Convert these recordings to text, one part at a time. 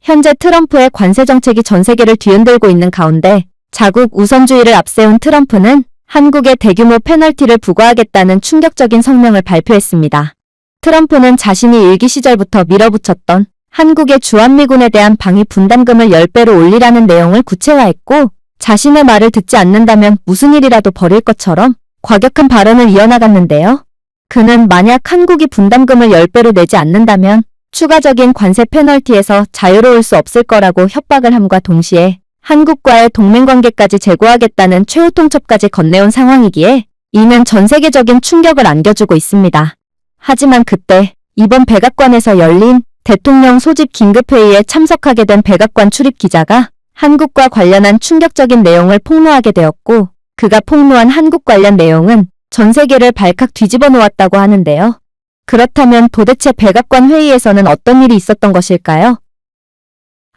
현재 트럼프의 관세 정책이 전 세계를 뒤흔들고 있는 가운데 자국 우선주의를 앞세운 트럼프는 한국에 대규모 페널티를 부과하겠다는 충격적인 성명을 발표했습니다. 트럼프는 자신이 일기 시절부터 밀어붙였던 한국의 주한미군에 대한 방위 분담금을 10배로 올리라는 내용을 구체화했고, 자신의 말을 듣지 않는다면 무슨 일이라도 벌일 것처럼 과격한 발언을 이어나갔는데요. 그는 만약 한국이 분담금을 10배로 내지 않는다면 추가적인 관세 페널티에서 자유로울 수 없을 거라고 협박을 함과 동시에 한국과의 동맹관계까지 재고하겠다는 최후 통첩까지 건네온 상황이기에 이는 전 세계적인 충격을 안겨주고 있습니다. 하지만 그때 이번 백악관에서 열린 대통령 소집 긴급회의에 참석하게 된 백악관 출입 기자가 한국과 관련한 충격적인 내용을 폭로하게 되었고, 그가 폭로한 한국 관련 내용은 전 세계를 발칵 뒤집어 놓았다고 하는데요. 그렇다면 도대체 백악관 회의에서는 어떤 일이 있었던 것일까요?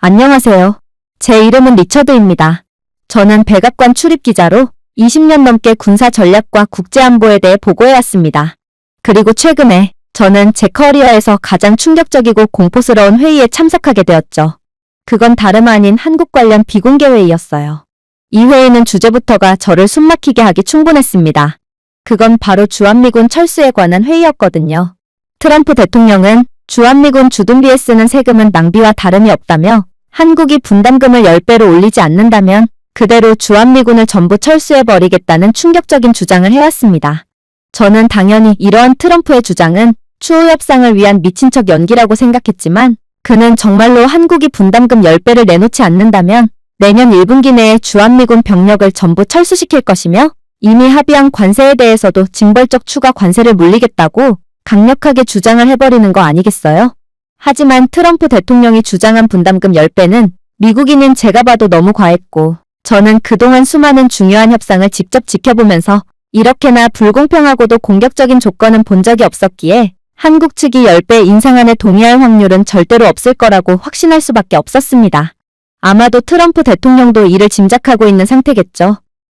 안녕하세요. 제 이름은 리처드입니다. 저는 백악관 출입 기자로 20년 넘게 군사 전략과 국제안보에 대해 보고해왔습니다. 그리고 최근에 저는 제 커리어에서 가장 충격적이고 공포스러운 회의에 참석하게 되었죠. 그건 다름 아닌 한국 관련 비공개 회의였어요. 이 회의는 주제부터가 저를 숨막히게 하기 충분했습니다. 그건 바로 주한미군 철수에 관한 회의였거든요. 트럼프 대통령은 주한미군 주둔비에 쓰는 세금은 낭비와 다름이 없다며 한국이 분담금을 10배로 올리지 않는다면 그대로 주한미군을 전부 철수해버리겠다는 충격적인 주장을 해왔습니다. 저는 당연히 이러한 트럼프의 주장은 추후 협상을 위한 미친 척 연기라고 생각했지만, 그는 정말로 한국이 분담금 10배를 내놓지 않는다면 내년 1분기 내에 주한미군 병력을 전부 철수시킬 것이며 이미 합의한 관세에 대해서도 징벌적 추가 관세를 물리겠다고 강력하게 주장을 해버리는 거 아니겠어요? 하지만 트럼프 대통령이 주장한 분담금 10배는 미국인인 제가 봐도 너무 과했고, 저는 그동안 수많은 중요한 협상을 직접 지켜보면서 이렇게나 불공평하고도 공격적인 조건은 본 적이 없었기에 한국 측이 10배 인상안에 동의할 확률은 절대로 없을 거라고 확신할 수밖에 없었습니다. 아마도 트럼프 대통령도 이를 짐작하고 있는 상태겠죠.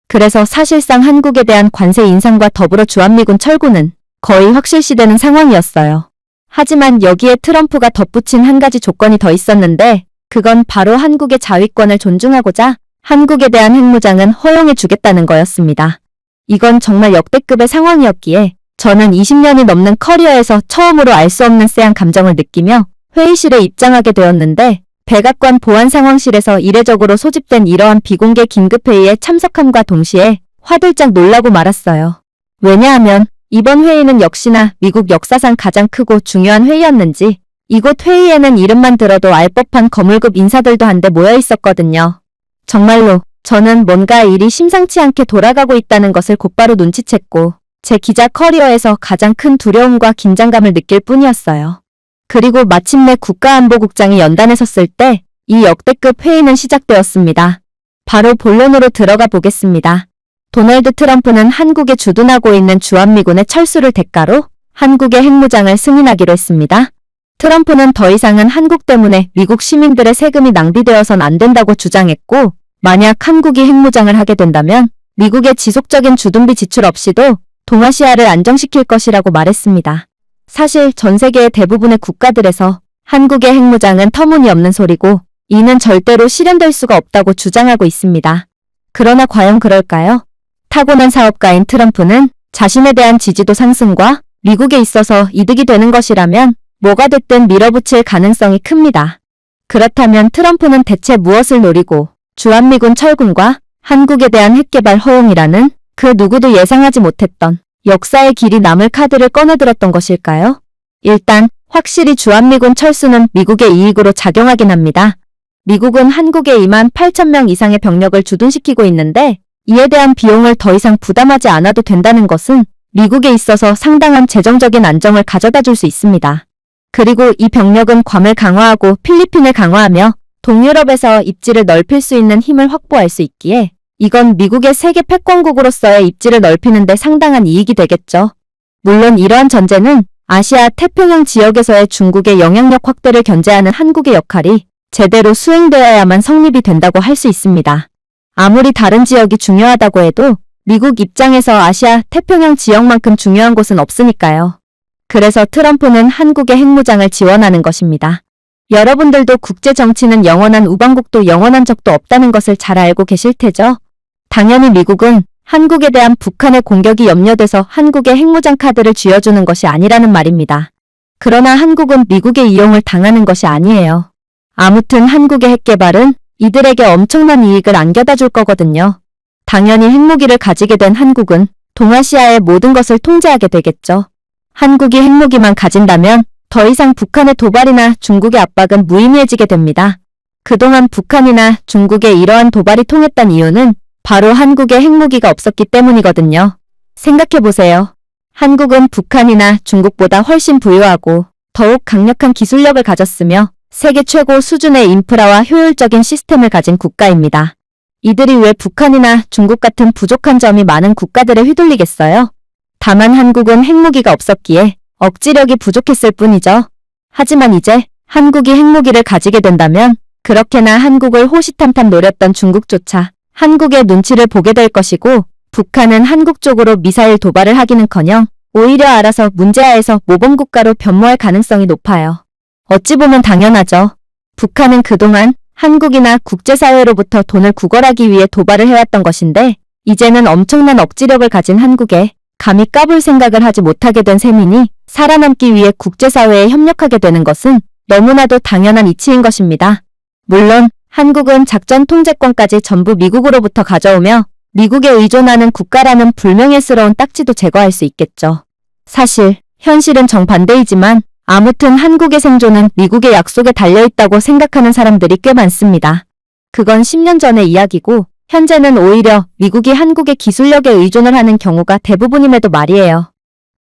그래서 사실상 한국에 대한 관세 인상과 더불어 주한미군 철구는 거의 확실시되는 상황이었어요. 하지만 여기에 트럼프가 덧붙인 한 가지 조건이 더 있었는데, 그건 바로 한국의 자위권을 존중하고자 한국에 대한 핵무장은 허용해 주겠다는 거였습니다. 이건 정말 역대급의 상황이었기에 저는 20년이 넘는 커리어에서 처음으로 알 수 없는 쎄한 감정을 느끼며 회의실에 입장하게 되었는데, 백악관 보안상황실에서 이례적으로 소집된 이러한 비공개 긴급회의에 참석함과 동시에 화들짝 놀라고 말았어요. 왜냐하면 이번 회의는 역시나 미국 역사상 가장 크고 중요한 회의였는지 이곳 회의에는 이름만 들어도 알 법한 거물급 인사들도 한데 모여 있었거든요. 정말로 저는 뭔가 일이 심상치 않게 돌아가고 있다는 것을 곧바로 눈치챘고 제 기자 커리어에서 가장 큰 두려움과 긴장감을 느낄 뿐이었어요. 그리고 마침내 국가안보국장이 연단에 섰을 때 이 역대급 회의는 시작되었습니다. 바로 본론으로 들어가 보겠습니다. 도널드 트럼프는 한국에 주둔하고 있는 주한미군의 철수를 대가로 한국의 핵무장을 승인하기로 했습니다. 트럼프는 더 이상은 한국 때문에 미국 시민들의 세금이 낭비되어선 안 된다고 주장했고, 만약 한국이 핵무장을 하게 된다면 미국의 지속적인 주둔비 지출 없이도 동아시아를 안정시킬 것이라고 말했습니다. 사실 전 세계의 대부분의 국가들에서 한국의 핵무장은 터무니없는 소리고 이는 절대로 실현될 수가 없다고 주장하고 있습니다. 그러나 과연 그럴까요? 타고난 사업가인 트럼프는 자신에 대한 지지도 상승과 미국에 있어서 이득이 되는 것이라면 뭐가 됐든 밀어붙일 가능성이 큽니다. 그렇다면 트럼프는 대체 무엇을 노리고 주한미군 철군과 한국에 대한 핵개발 허용이라는 그 누구도 예상하지 못했던 역사의 길이 남을 카드를 꺼내들었던 것일까요? 일단 확실히 주한미군 철수는 미국의 이익으로 작용하긴 합니다. 미국은 한국에 2만 8천 명 이상의 병력을 주둔시키고 있는데 이에 대한 비용을 더 이상 부담하지 않아도 된다는 것은 미국에 있어서 상당한 재정적인 안정을 가져다 줄 수 있습니다. 그리고 이 병력은 괌을 강화하고 필리핀을 강화하며 동유럽에서 입지를 넓힐 수 있는 힘을 확보할 수 있기에 이건 미국의 세계 패권국으로서의 입지를 넓히는 데 상당한 이익이 되겠죠. 물론 이러한 전제는 아시아 태평양 지역에서의 중국의 영향력 확대를 견제하는 한국의 역할이 제대로 수행되어야만 성립이 된다고 할 수 있습니다. 아무리 다른 지역이 중요하다고 해도 미국 입장에서 아시아 태평양 지역만큼 중요한 곳은 없으니까요. 그래서 트럼프는 한국의 핵무장을 지원하는 것입니다. 여러분들도 국제 정치는 영원한 우방국도 영원한 적도 없다는 것을 잘 알고 계실 테죠? 당연히 미국은 한국에 대한 북한의 공격이 염려돼서 한국의 핵무장 카드를 쥐어주는 것이 아니라는 말입니다. 그러나 한국은 미국의 이용을 당하는 것이 아니에요. 아무튼 한국의 핵 개발은 이들에게 엄청난 이익을 안겨다 줄 거거든요. 당연히 핵무기를 가지게 된 한국은 동아시아의 모든 것을 통제하게 되겠죠. 한국이 핵무기만 가진다면 더 이상 북한의 도발이나 중국의 압박은 무의미해지게 됩니다. 그동안 북한이나 중국의 이러한 도발이 통했던 이유는 바로 한국에 핵무기가 없었기 때문이거든요. 생각해보세요. 한국은 북한이나 중국보다 훨씬 부유하고 더욱 강력한 기술력을 가졌으며 세계 최고 수준의 인프라와 효율적인 시스템을 가진 국가입니다. 이들이 왜 북한이나 중국 같은 부족한 점이 많은 국가들에 휘둘리겠어요? 다만 한국은 핵무기가 없었기에 억지력이 부족했을 뿐이죠. 하지만 이제 한국이 핵무기를 가지게 된다면 그렇게나 한국을 호시탐탐 노렸던 중국조차 한국의 눈치를 보게 될 것이고 북한은 한국 쪽으로 미사일 도발을 하기는커녕 오히려 알아서 문제아에서 모범국가로 변모할 가능성이 높아요. 어찌 보면 당연하죠. 북한은 그동안 한국이나 국제사회로부터 돈을 구걸하기 위해 도발을 해왔던 것인데 이제는 엄청난 억지력을 가진 한국에 감히 까불 생각을 하지 못하게 된 셈이니 살아남기 위해 국제사회에 협력하게 되는 것은 너무나도 당연한 이치인 것입니다. 물론 한국은 작전 통제권까지 전부 미국으로부터 가져오며 미국에 의존하는 국가라는 불명예스러운 딱지도 제거할 수 있겠죠. 사실 현실은 정반대이지만 아무튼 한국의 생존은 미국의 약속에 달려있다고 생각하는 사람들이 꽤 많습니다. 그건 10년 전의 이야기고 현재는 오히려 미국이 한국의 기술력에 의존을 하는 경우가 대부분임에도 말이에요.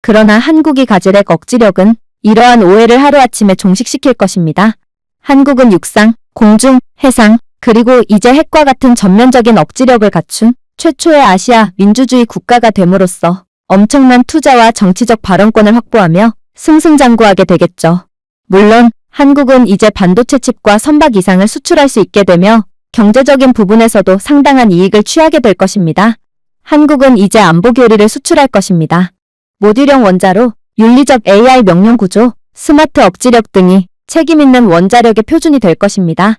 그러나 한국이 가질 핵 억지력은 이러한 오해를 하루아침에 종식시킬 것입니다. 한국은 육상, 공중, 해상, 그리고 이제 핵과 같은 전면적인 억지력을 갖춘 최초의 아시아 민주주의 국가가 됨으로써 엄청난 투자와 정치적 발언권을 확보하며 승승장구하게 되겠죠. 물론 한국은 이제 반도체 칩과 선박 이상을 수출할 수 있게 되며 경제적인 부분에서도 상당한 이익을 취하게 될 것입니다. 한국은 이제 안보 교리를 수출할 것입니다. 모듈형 원자로, 윤리적 AI 명령 구조, 스마트 억지력 등이 책임있는 원자력의 표준이 될 것입니다.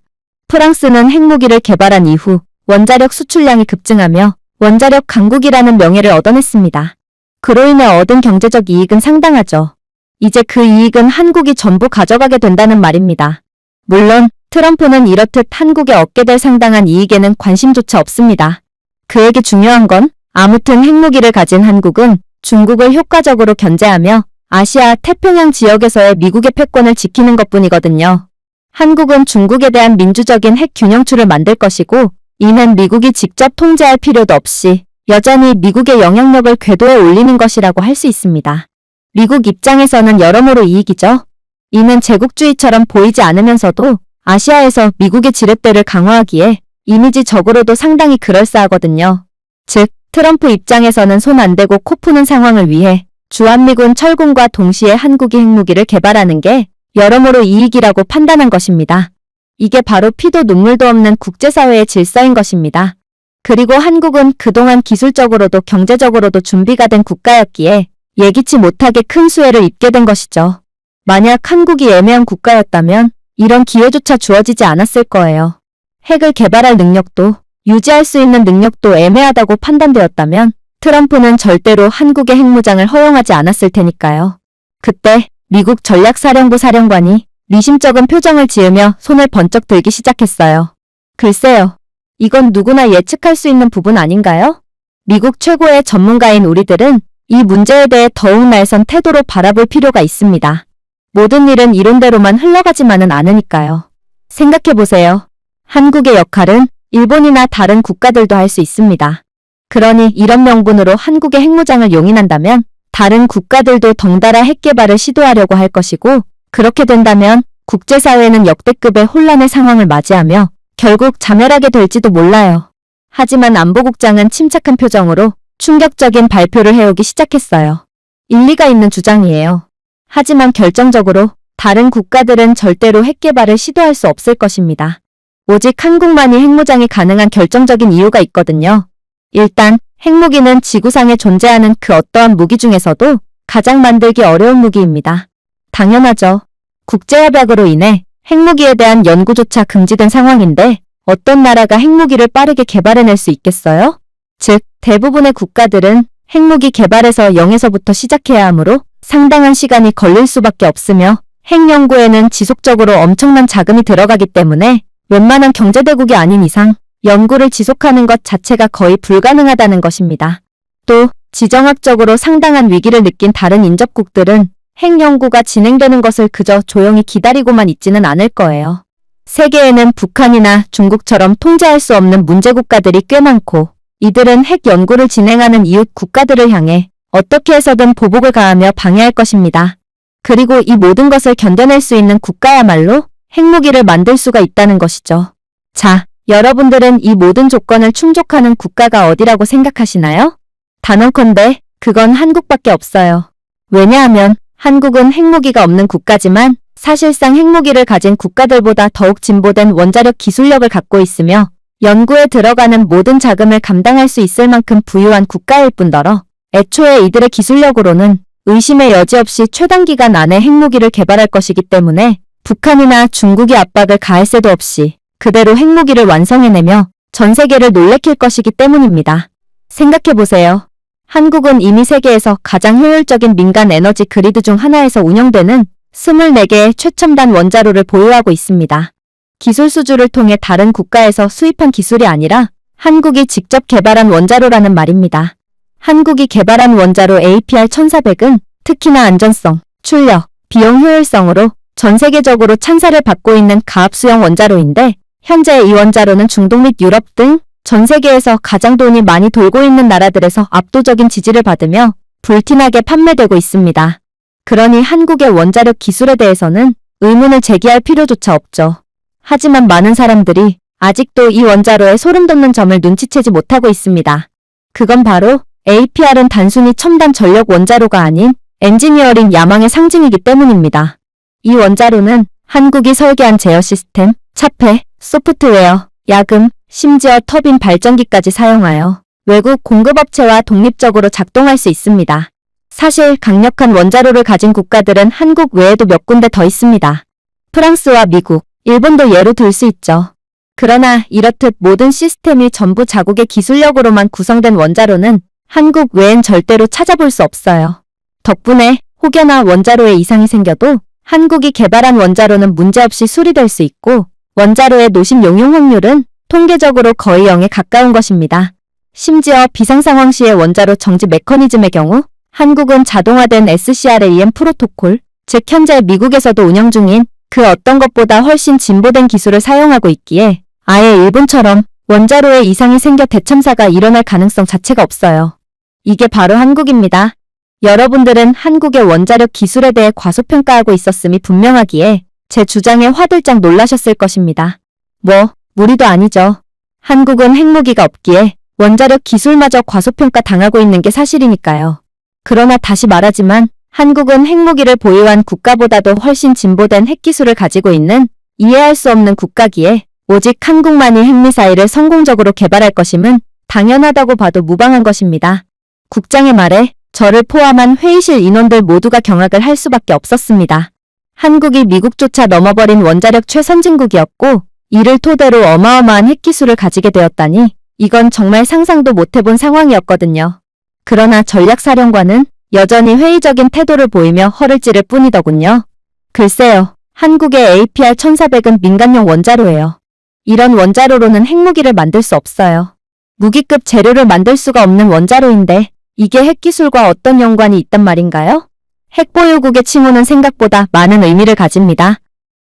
프랑스는 핵무기를 개발한 이후 원자력 수출량이 급증하며 원자력 강국이라는 명예를 얻어냈습니다. 그로 인해 얻은 경제적 이익은 상당하죠. 이제 그 이익은 한국이 전부 가져가게 된다는 말입니다. 물론 트럼프는 이렇듯 한국에 얻게 될 상당한 이익에는 관심조차 없습니다. 그에게 중요한 건 아무튼 핵무기를 가진 한국은 중국을 효과적으로 견제하며 아시아 태평양 지역에서의 미국의 패권을 지키는 것뿐이거든요. 한국은 중국에 대한 민주적인 핵 균형추를 만들 것이고 이는 미국이 직접 통제할 필요도 없이 여전히 미국의 영향력을 궤도에 올리는 것이라고 할 수 있습니다. 미국 입장에서는 여러모로 이익이죠. 이는 제국주의처럼 보이지 않으면서도 아시아에서 미국의 지렛대를 강화하기에 이미지적으로도 상당히 그럴싸하거든요. 즉, 트럼프 입장에서는 손 안 대고 코 푸는 상황을 위해 주한미군 철군과 동시에 한국이 핵무기를 개발하는 게 여러모로 이익이라고 판단한 것입니다. 이게 바로 피도 눈물도 없는 국제사회의 질서인 것입니다. 그리고 한국은 그동안 기술적으로도 경제적으로도 준비가 된 국가였기에 예기치 못하게 큰 수혜를 입게 된 것이죠. 만약 한국이 애매한 국가였다면 이런 기회조차 주어지지 않았을 거예요. 핵을 개발할 능력도 유지할 수 있는 능력도 애매하다고 판단되었다면 트럼프는 절대로 한국의 핵무장을 허용하지 않았을 테니까요. 그때 미국 전략사령부 사령관이 미심쩍은 표정을 지으며 손을 번쩍 들기 시작했어요. 글쎄요. 이건 누구나 예측할 수 있는 부분 아닌가요? 미국 최고의 전문가인 우리들은 이 문제에 대해 더욱 날선 태도로 바라볼 필요가 있습니다. 모든 일은 이론대로만 흘러가지만은 않으니까요. 생각해보세요. 한국의 역할은 일본이나 다른 국가들도 할 수 있습니다. 그러니 이런 명분으로 한국의 핵무장을 용인한다면 다른 국가들도 덩달아 핵개발을 시도하려고 할 것이고 그렇게 된다면 국제사회는 역대급의 혼란의 상황을 맞이하며 결국 자멸하게 될지도 몰라요. 하지만 안보국장은 침착한 표정으로 충격적인 발표를 해오기 시작했어요. 일리가 있는 주장이에요. 하지만 결정적으로 다른 국가들은 절대로 핵개발을 시도할 수 없을 것입니다. 오직 한국만이 핵무장이 가능한 결정적인 이유가 있거든요. 일단 핵무기는 지구상에 존재하는 그 어떠한 무기 중에서도 가장 만들기 어려운 무기입니다. 당연하죠. 국제협약으로 인해 핵무기에 대한 연구조차 금지된 상황인데 어떤 나라가 핵무기를 빠르게 개발해낼 수 있겠어요? 즉, 대부분의 국가들은 핵무기 개발에서 0에서부터 시작해야 하므로 상당한 시간이 걸릴 수밖에 없으며 핵연구에는 지속적으로 엄청난 자금이 들어가기 때문에 웬만한 경제대국이 아닌 이상 연구를 지속하는 것 자체가 거의 불가능하다는 것입니다. 또 지정학적으로 상당한 위기를 느낀 다른 인접국들은 핵연구가 진행되는 것을 그저 조용히 기다리고만 있지는 않을 거예요. 세계에는 북한이나 중국처럼 통제할 수 없는 문제 국가들이 꽤 많고 이들은 핵 연구를 진행하는 이웃 국가들을 향해 어떻게 해서든 보복을 가하며 방해할 것입니다. 그리고 이 모든 것을 견뎌낼 수 있는 국가야말로 핵무기를 만들 수가 있다는 것이죠. 자, 여러분들은 이 모든 조건을 충족하는 국가가 어디라고 생각하시나요? 단언컨대 그건 한국밖에 없어요. 왜냐하면 한국은 핵무기가 없는 국가지만 사실상 핵무기를 가진 국가들보다 더욱 진보된 원자력 기술력을 갖고 있으며 연구에 들어가는 모든 자금을 감당할 수 있을 만큼 부유한 국가일 뿐더러 애초에 이들의 기술력으로는 의심의 여지 없이 최단기간 안에 핵무기를 개발할 것이기 때문에 북한이나 중국이 압박을 가할 새도 없이 그대로 핵무기를 완성해내며 전 세계를 놀래킬 것이기 때문입니다. 생각해보세요. 한국은 이미 세계에서 가장 효율적인 민간 에너지 그리드 중 하나에서 운영되는 24개의 최첨단 원자로를 보유하고 있습니다. 기술 수주를 통해 다른 국가에서 수입한 기술이 아니라 한국이 직접 개발한 원자로라는 말입니다. 한국이 개발한 원자로 APR-1400은 특히나 안전성, 출력, 비용 효율성으로 전 세계적으로 찬사를 받고 있는 가압수형 원자로인데 현재 이 원자로는 중동 및 유럽 등 전 세계에서 가장 돈이 많이 돌고 있는 나라들에서 압도적인 지지를 받으며 불티나게 판매되고 있습니다. 그러니 한국의 원자력 기술에 대해서는 의문을 제기할 필요조차 없죠. 하지만 많은 사람들이 아직도 이 원자로에 소름 돋는 점을 눈치채지 못하고 있습니다. 그건 바로 APR은 단순히 첨단 전력 원자로가 아닌 엔지니어링 야망의 상징이기 때문입니다. 이 원자로는 한국이 설계한 제어 시스템, 차폐, 소프트웨어, 야금, 심지어 터빈 발전기까지 사용하여 외국 공급업체와 독립적으로 작동할 수 있습니다. 사실 강력한 원자로를 가진 국가들은 한국 외에도 몇 군데 더 있습니다. 프랑스와 미국, 일본도 예로 들 수 있죠. 그러나 이렇듯 모든 시스템이 전부 자국의 기술력으로만 구성된 원자로는 한국 외엔 절대로 찾아볼 수 없어요. 덕분에 혹여나 원자로에 이상이 생겨도 한국이 개발한 원자로는 문제없이 수리될 수 있고 원자로의 노심 용융 확률은 통계적으로 거의 0에 가까운 것입니다. 심지어 비상상황 시의 원자로 정지 메커니즘의 경우 한국은 자동화된 SCRAM 프로토콜, 즉 현재 미국에서도 운영 중인 그 어떤 것보다 훨씬 진보된 기술을 사용하고 있기에 아예 일본처럼 원자로에 이상이 생겨 대참사가 일어날 가능성 자체가 없어요. 이게 바로 한국입니다. 여러분들은 한국의 원자력 기술에 대해 과소평가하고 있었음이 분명하기에 제 주장에 화들짝 놀라셨을 것입니다. 무리도 아니죠. 한국은 핵무기가 없기에 원자력 기술마저 과소평가 당하고 있는 게 사실이니까요. 그러나 다시 말하지만 한국은 핵무기를 보유한 국가보다도 훨씬 진보된 핵기술을 가지고 있는 이해할 수 없는 국가기에 오직 한국만이 핵미사일을 성공적으로 개발할 것임은 당연하다고 봐도 무방한 것입니다. 국장의 말에 저를 포함한 회의실 인원들 모두가 경악을 할 수밖에 없었습니다. 한국이 미국조차 넘어버린 원자력 최선진국이었고 이를 토대로 어마어마한 핵기술을 가지게 되었다니 이건 정말 상상도 못해본 상황이었거든요. 그러나 전략사령관은 여전히 회의적인 태도를 보이며 허를 찌를 뿐이더군요. 글쎄요, 한국의 APR-1400은 민간용 원자로예요. 이런 원자로로는 핵무기를 만들 수 없어요. 무기급 재료를 만들 수가 없는 원자로인데 이게 핵기술과 어떤 연관이 있단 말인가요? 핵보유국의 칭호는 생각보다 많은 의미를 가집니다.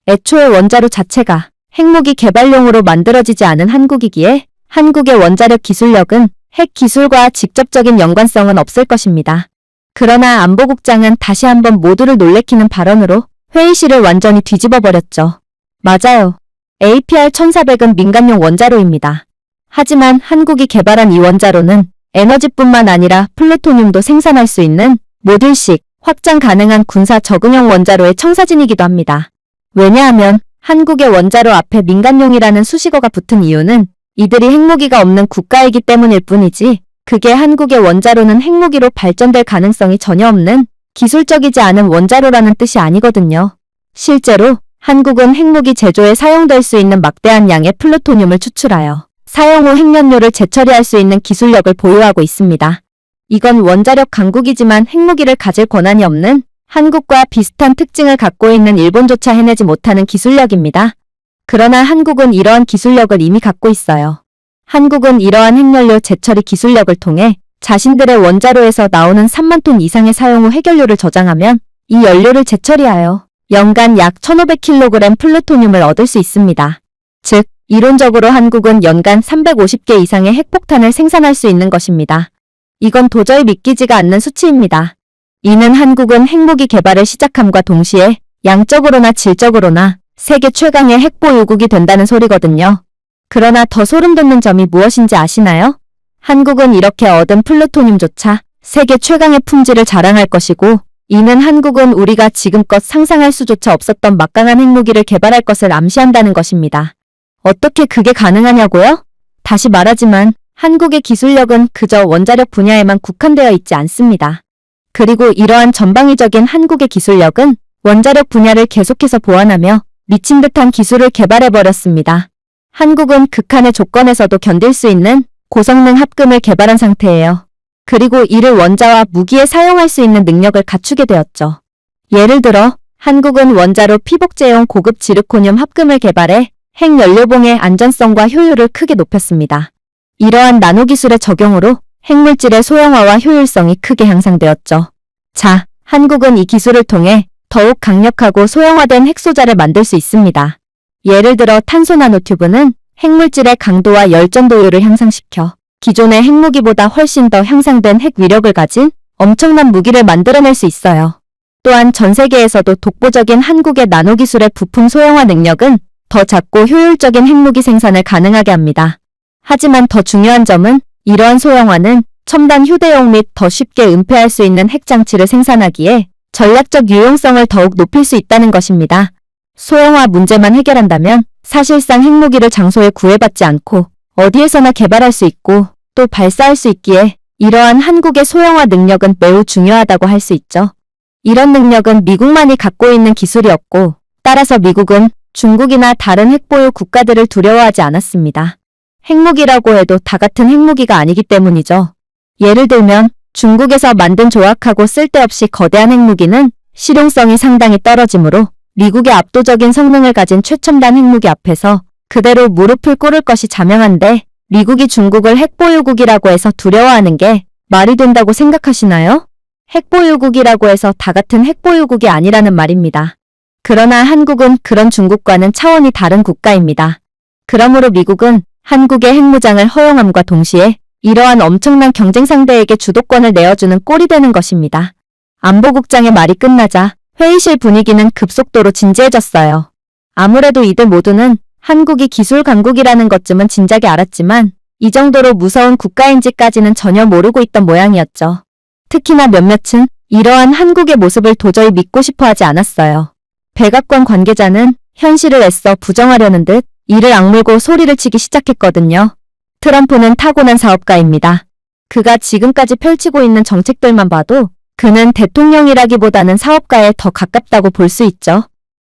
애초에 원자로 자체가 핵무기 개발용으로 만들어지지 않은 한국이기에 한국의 원자력 기술력은 핵기술과 직접적인 연관성은 없을 것입니다. 그러나 안보국장은 다시 한번 모두를 놀래키는 발언으로 회의실을 완전히 뒤집어버렸죠. 맞아요. APR-1400은 민간용 원자로입니다. 하지만 한국이 개발한 이 원자로는 에너지뿐만 아니라 플루토늄도 생산할 수 있는 모듈식, 확장 가능한 군사 적응형 원자로의 청사진이기도 합니다. 왜냐하면 한국의 원자로 앞에 민간용이라는 수식어가 붙은 이유는 이들이 핵무기가 없는 국가이기 때문일 뿐이지 그게 한국의 원자로는 핵무기로 발전될 가능성이 전혀 없는 기술적이지 않은 원자로라는 뜻이 아니거든요. 실제로 한국은 핵무기 제조에 사용될 수 있는 막대한 양의 플루토늄을 추출하여 사용 후 핵연료를 재처리할 수 있는 기술력을 보유하고 있습니다. 이건 원자력 강국이지만 핵무기를 가질 권한이 없는 한국과 비슷한 특징을 갖고 있는 일본조차 해내지 못하는 기술력입니다. 그러나 한국은 이러한 기술력을 이미 갖고 있어요. 한국은 이러한 핵연료 재처리 기술력을 통해 자신들의 원자로에서 나오는 3만 톤 이상의 사용 후 핵연료를 저장하면 이 연료를 재처리하여 연간 약 1,500kg 플루토늄을 얻을 수 있습니다. 즉, 이론적으로 한국은 연간 350개 이상의 핵폭탄을 생산할 수 있는 것입니다. 이건 도저히 믿기지가 않는 수치입니다. 이는 한국은 핵무기 개발을 시작함과 동시에 양적으로나 질적으로나 세계 최강의 핵보유국이 된다는 소리거든요. 그러나 더 소름 돋는 점이 무엇인지 아시나요? 한국은 이렇게 얻은 플루토늄조차 세계 최강의 품질을 자랑할 것이고, 이는 한국은 우리가 지금껏 상상할 수조차 없었던 막강한 핵무기를 개발할 것을 암시한다는 것입니다. 어떻게 그게 가능하냐고요? 다시 말하지만 한국의 기술력은 그저 원자력 분야에만 국한되어 있지 않습니다. 그리고 이러한 전방위적인 한국의 기술력은 원자력 분야를 계속해서 보완하며 미친 듯한 기술을 개발해버렸습니다. 한국은 극한의 조건에서도 견딜 수 있는 고성능 합금을 개발한 상태예요. 그리고 이를 원자와 무기에 사용할 수 있는 능력을 갖추게 되었죠. 예를 들어 한국은 원자로 피복제용 고급 지르코늄 합금을 개발해 핵연료봉의 안전성과 효율을 크게 높였습니다. 이러한 나노기술의 적용으로 핵물질의 소형화와 효율성이 크게 향상되었죠. 자, 한국은 이 기술을 통해 더욱 강력하고 소형화된 핵소자를 만들 수 있습니다. 예를 들어 탄소 나노튜브는 핵물질의 강도와 열전도율을 향상시켜 기존의 핵무기보다 훨씬 더 향상된 핵 위력을 가진 엄청난 무기를 만들어낼 수 있어요. 또한 전 세계에서도 독보적인 한국의 나노기술의 부품 소형화 능력은 더 작고 효율적인 핵무기 생산을 가능하게 합니다. 하지만 더 중요한 점은 이러한 소형화는 첨단 휴대용 및 더 쉽게 은폐할 수 있는 핵장치를 생산하기에 전략적 유용성을 더욱 높일 수 있다는 것입니다. 소형화 문제만 해결한다면 사실상 핵무기를 장소에 구애받지 않고 어디에서나 개발할 수 있고 또 발사할 수 있기에 이러한 한국의 소형화 능력은 매우 중요하다고 할 수 있죠. 이런 능력은 미국만이 갖고 있는 기술이었고, 따라서 미국은 중국이나 다른 핵보유 국가들을 두려워하지 않았습니다. 핵무기라고 해도 다 같은 핵무기가 아니기 때문이죠. 예를 들면 중국에서 만든 조악하고 쓸데없이 거대한 핵무기는 실용성이 상당히 떨어지므로 미국의 압도적인 성능을 가진 최첨단 핵무기 앞에서 그대로 무릎을 꿇을 것이 자명한데, 미국이 중국을 핵보유국이라고 해서 두려워하는 게 말이 된다고 생각하시나요? 핵보유국이라고 해서 다 같은 핵보유국이 아니라는 말입니다. 그러나 한국은 그런 중국과는 차원이 다른 국가입니다. 그러므로 미국은 한국의 핵무장을 허용함과 동시에 이러한 엄청난 경쟁 상대에게 주도권을 내어주는 꼴이 되는 것입니다. 안보국장의 말이 끝나자 회의실 분위기는 급속도로 진지해졌어요. 아무래도 이들 모두는 한국이 기술 강국이라는 것쯤은 진작에 알았지만 이 정도로 무서운 국가인지까지는 전혀 모르고 있던 모양이었죠. 특히나 몇몇은 이러한 한국의 모습을 도저히 믿고 싶어 하지 않았어요. 백악관 관계자는 현실을 애써 부정하려는 듯 이를 악물고 소리를 치기 시작했거든요. 트럼프는 타고난 사업가입니다. 그가 지금까지 펼치고 있는 정책들만 봐도 그는 대통령이라기보다는 사업가에 더 가깝다고 볼 수 있죠.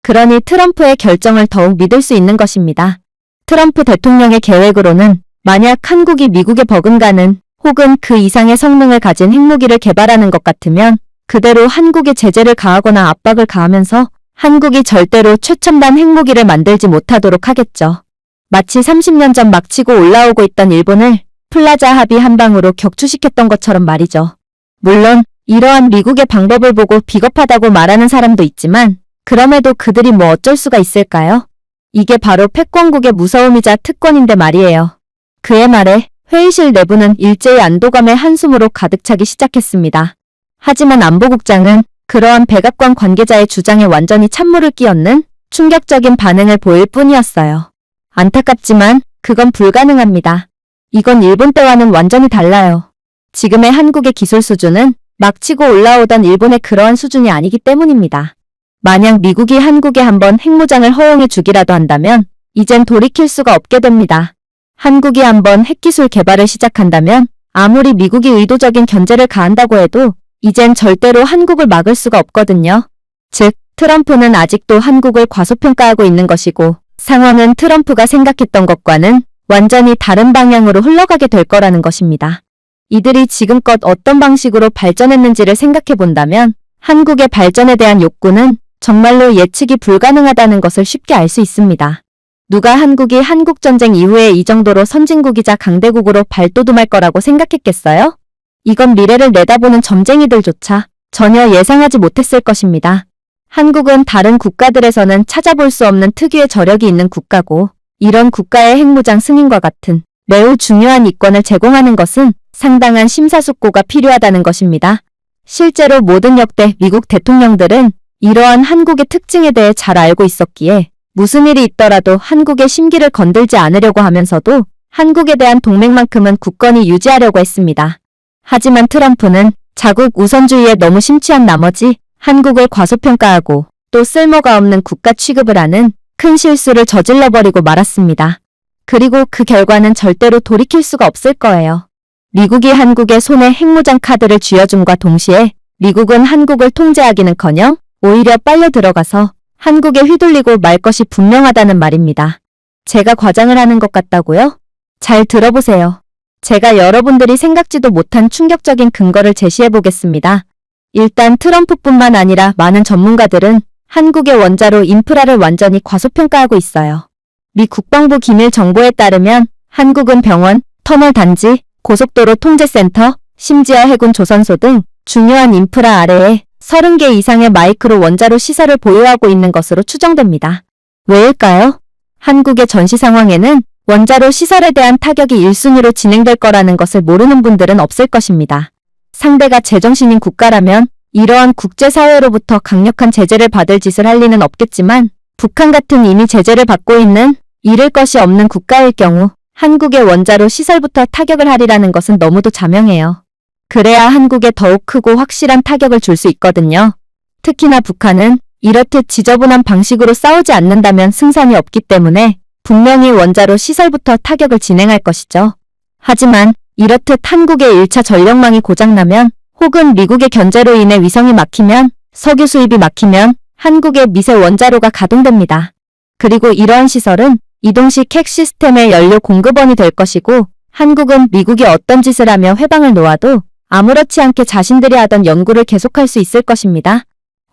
그러니 트럼프의 결정을 더욱 믿을 수 있는 것입니다. 트럼프 대통령의 계획으로는 만약 한국이 미국에 버금가는 혹은 그 이상의 성능을 가진 핵무기를 개발하는 것 같으면 그대로 한국에 제재를 가하거나 압박을 가하면서 한국이 절대로 최첨단 핵무기를 만들지 못하도록 하겠죠. 마치 30년 전 막 치고 올라오고 있던 일본을 플라자 합의 한 방으로 격추시켰던 것처럼 말이죠. 물론 이러한 미국의 방법을 보고 비겁하다고 말하는 사람도 있지만 그럼에도 그들이 뭐 어쩔 수가 있을까요? 이게 바로 패권국의 무서움이자 특권인데 말이에요. 그의 말에 회의실 내부는 일제히 안도감의 한숨으로 가득 차기 시작했습니다. 하지만 안보국장은 그러한 백악관 관계자의 주장에 완전히 찬물을 끼얹는 충격적인 반응을 보일 뿐이었어요. 안타깝지만 그건 불가능합니다. 이건 일본 때와는 완전히 달라요. 지금의 한국의 기술 수준은 막 치고 올라오던 일본의 그러한 수준이 아니기 때문입니다. 만약 미국이 한국에 한번 핵무장을 허용해 주기라도 한다면 이젠 돌이킬 수가 없게 됩니다. 한국이 한번 핵기술 개발을 시작한다면 아무리 미국이 의도적인 견제를 가한다고 해도 이젠 절대로 한국을 막을 수가 없거든요. 즉, 트럼프는 아직도 한국을 과소평가하고 있는 것이고 상황은 트럼프가 생각했던 것과는 완전히 다른 방향으로 흘러가게 될 거라는 것입니다. 이들이 지금껏 어떤 방식으로 발전했는지를 생각해 본다면 한국의 발전에 대한 욕구는 정말로 예측이 불가능하다는 것을 쉽게 알 수 있습니다. 누가 한국이 한국전쟁 이후에 이 정도로 선진국이자 강대국으로 발돋움할 거라고 생각했겠어요? 이건 미래를 내다보는 점쟁이들조차 전혀 예상하지 못했을 것입니다. 한국은 다른 국가들에서는 찾아볼 수 없는 특유의 저력이 있는 국가고 이런 국가의 핵무장 승인과 같은 매우 중요한 이권을 제공하는 것은 상당한 심사숙고가 필요하다는 것입니다. 실제로 모든 역대 미국 대통령들은 이러한 한국의 특징에 대해 잘 알고 있었기에 무슨 일이 있더라도 한국의 심기를 건들지 않으려고 하면서도 한국에 대한 동맹만큼은 굳건히 유지하려고 했습니다. 하지만 트럼프는 자국 우선주의에 너무 심취한 나머지 한국을 과소평가하고 또 쓸모가 없는 국가 취급을 하는 큰 실수를 저질러버리고 말았습니다. 그리고 그 결과는 절대로 돌이킬 수가 없을 거예요. 미국이 한국의 손에 핵무장 카드를 쥐어줌과 동시에 미국은 한국을 통제하기는커녕 오히려 빨려 들어가서 한국에 휘둘리고 말 것이 분명하다는 말입니다. 제가 과장을 하는 것 같다고요? 잘 들어보세요. 제가 여러분들이 생각지도 못한 충격적인 근거를 제시해 보겠습니다. 일단 트럼프뿐만 아니라 많은 전문가들은 한국의 원자로 인프라를 완전히 과소평가하고 있어요. 미 국방부 기밀 정보에 따르면 한국은 병원, 터널 단지, 고속도로 통제센터, 심지어 해군 조선소 등 중요한 인프라 아래에 30개 이상의 마이크로 원자로 시설을 보유하고 있는 것으로 추정됩니다. 왜일까요? 한국의 전시 상황에는 원자로 시설에 대한 타격이 1순위로 진행될 거라는 것을 모르는 분들은 없을 것입니다. 상대가 제정신인 국가라면 이러한 국제사회로부터 강력한 제재를 받을 짓을 할 리는 없겠지만 북한 같은 이미 제재를 받고 있는 잃을 것이 없는 국가일 경우 한국의 원자로 시설부터 타격을 하리라는 것은 너무도 자명해요. 그래야 한국에 더욱 크고 확실한 타격을 줄 수 있거든요. 특히나 북한은 이렇듯 지저분한 방식으로 싸우지 않는다면 승산이 없기 때문에 분명히 원자로 시설부터 타격을 진행할 것이죠. 하지만 이렇듯 한국의 1차 전력망이 고장나면 혹은 미국의 견제로 인해 위성이 막히면 석유 수입이 막히면 한국의 미세 원자로가 가동됩니다. 그리고 이러한 시설은 이동식 핵 시스템의 연료 공급원이 될 것이고 한국은 미국이 어떤 짓을 하며 회방을 놓아도 아무렇지 않게 자신들이 하던 연구를 계속할 수 있을 것입니다.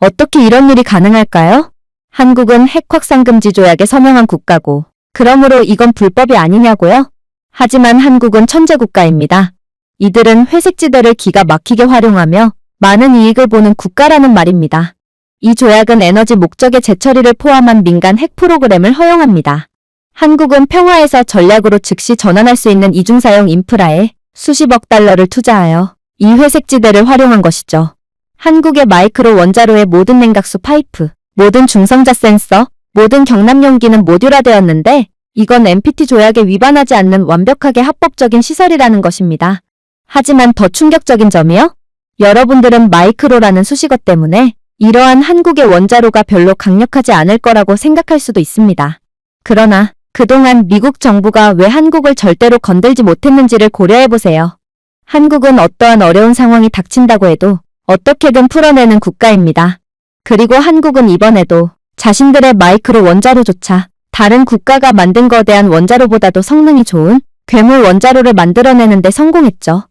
어떻게 이런 일이 가능할까요? 한국은 핵 확산 금지 조약에 서명한 국가고 그러므로 이건 불법이 아니냐고요? 하지만 한국은 천재 국가입니다. 이들은 회색지대를 기가 막히게 활용하며 많은 이익을 보는 국가라는 말입니다. 이 조약은 에너지 목적의 재처리를 포함한 민간 핵 프로그램을 허용합니다. 한국은 평화에서 전략으로 즉시 전환할 수 있는 이중사용 인프라에 수십억 달러를 투자하여 이 회색지대를 활용한 것이죠. 한국의 마이크로 원자로의 모든 냉각수 파이프, 모든 중성자 센서, 모든 경납용기는 모듈화되었는데 이건 NPT 조약에 위반하지 않는 완벽하게 합법적인 시설이라는 것입니다. 하지만 더 충격적인 점이요? 여러분들은 마이크로라는 수식어 때문에 이러한 한국의 원자로가 별로 강력하지 않을 거라고 생각할 수도 있습니다. 그러나 그동안 미국 정부가 왜 한국을 절대로 건들지 못했는지를 고려해보세요. 한국은 어떠한 어려운 상황이 닥친다고 해도 어떻게든 풀어내는 국가입니다. 그리고 한국은 이번에도 자신들의 마이크로 원자로조차 다른 국가가 만든 거대한 원자로보다도 성능이 좋은 괴물 원자로를 만들어내는 데 성공했죠.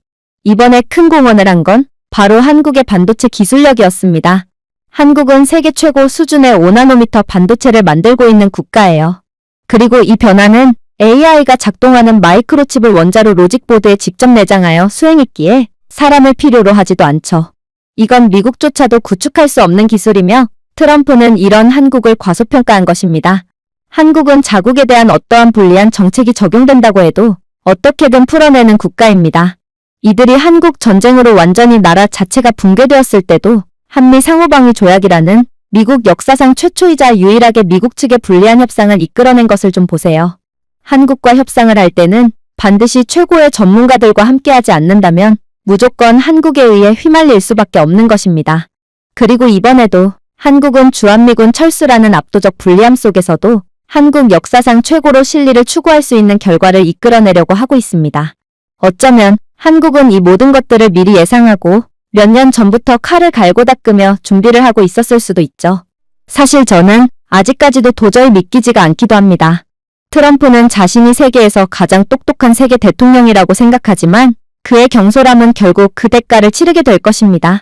이번에 큰 공헌을 한 건 바로 한국의 반도체 기술력이었습니다. 한국은 세계 최고 수준의 5나노미터 반도체를 만들고 있는 국가예요. 그리고 이 변화는 AI가 작동하는 마이크로칩을 원자로 로직보드에 직접 내장하여 수행했기에 사람을 필요로 하지도 않죠. 이건 미국조차도 구축할 수 없는 기술이며 트럼프는 이런 한국을 과소평가한 것입니다. 한국은 자국에 대한 어떠한 불리한 정책이 적용된다고 해도 어떻게든 풀어내는 국가입니다. 이들이 한국 전쟁으로 완전히 나라 자체가 붕괴되었을 때도 한미 상호방위 조약이라는 미국 역사상 최초이자 유일하게 미국 측의 불리한 협상을 이끌어낸 것을 좀 보세요. 한국과 협상을 할 때는 반드시 최고의 전문가들과 함께하지 않는다면 무조건 한국에 의해 휘말릴 수밖에 없는 것입니다. 그리고 이번에도 한국은 주한미군 철수라는 압도적 불리함 속에서도 한국 역사상 최고로 실리를 추구할 수 있는 결과를 이끌어내려고 하고 있습니다. 어쩌면 한국은 이 모든 것들을 미리 예상하고 몇 년 전부터 칼을 갈고 닦으며 준비를 하고 있었을 수도 있죠. 사실 저는 아직까지도 도저히 믿기지가 않기도 합니다. 트럼프는 자신이 세계에서 가장 똑똑한 세계 대통령이라고 생각하지만 그의 경솔함은 결국 그 대가를 치르게 될 것입니다.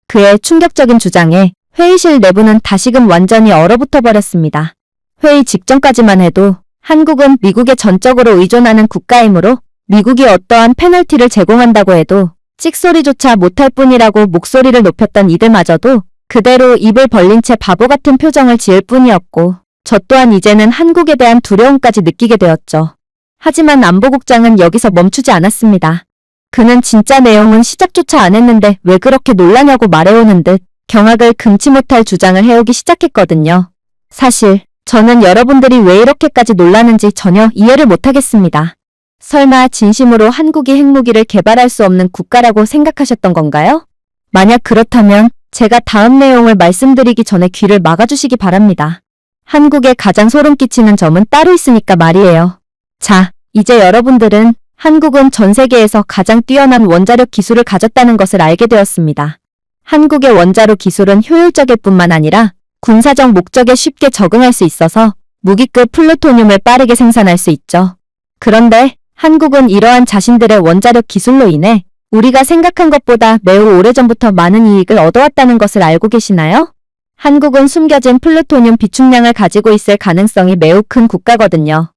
그의 충격적인 주장에 회의실 내부는 다시금 완전히 얼어붙어 버렸습니다. 회의 직전까지만 해도 한국은 미국에 전적으로 의존하는 국가이므로 미국이 어떠한 페널티를 제공한다고 해도 찍소리조차 못할 뿐이라고 목소리를 높였던 이들마저도 그대로 입을 벌린 채 바보 같은 표정을 지을 뿐이었고 저 또한 이제는 한국에 대한 두려움까지 느끼게 되었죠. 하지만 안보국장은 여기서 멈추지 않았습니다. 그는 진짜 내용은 시작조차 안 했는데 왜 그렇게 놀라냐고 말해오는 듯 경악을 금치 못할 주장을 해오기 시작했거든요. 사실 저는 여러분들이 왜 이렇게까지 놀라는지 전혀 이해를 못하겠습니다. 설마 진심으로 한국이 핵무기를 개발할 수 없는 국가라고 생각하셨던 건가요? 만약 그렇다면 제가 다음 내용을 말씀드리기 전에 귀를 막아주시기 바랍니다. 한국에 가장 소름 끼치는 점은 따로 있으니까 말이에요. 자, 이제 여러분들은 한국은 전 세계에서 가장 뛰어난 원자력 기술을 가졌다는 것을 알게 되었습니다. 한국의 원자로 기술은 효율적일 뿐만 아니라 군사적 목적에 쉽게 적응할 수 있어서 무기급 플루토늄을 빠르게 생산할 수 있죠. 그런데 한국은 이러한 자신들의 원자력 기술로 인해 우리가 생각한 것보다 매우 오래전부터 많은 이익을 얻어왔다는 것을 알고 계시나요? 한국은 숨겨진 플루토늄 비축량을 가지고 있을 가능성이 매우 큰 국가거든요.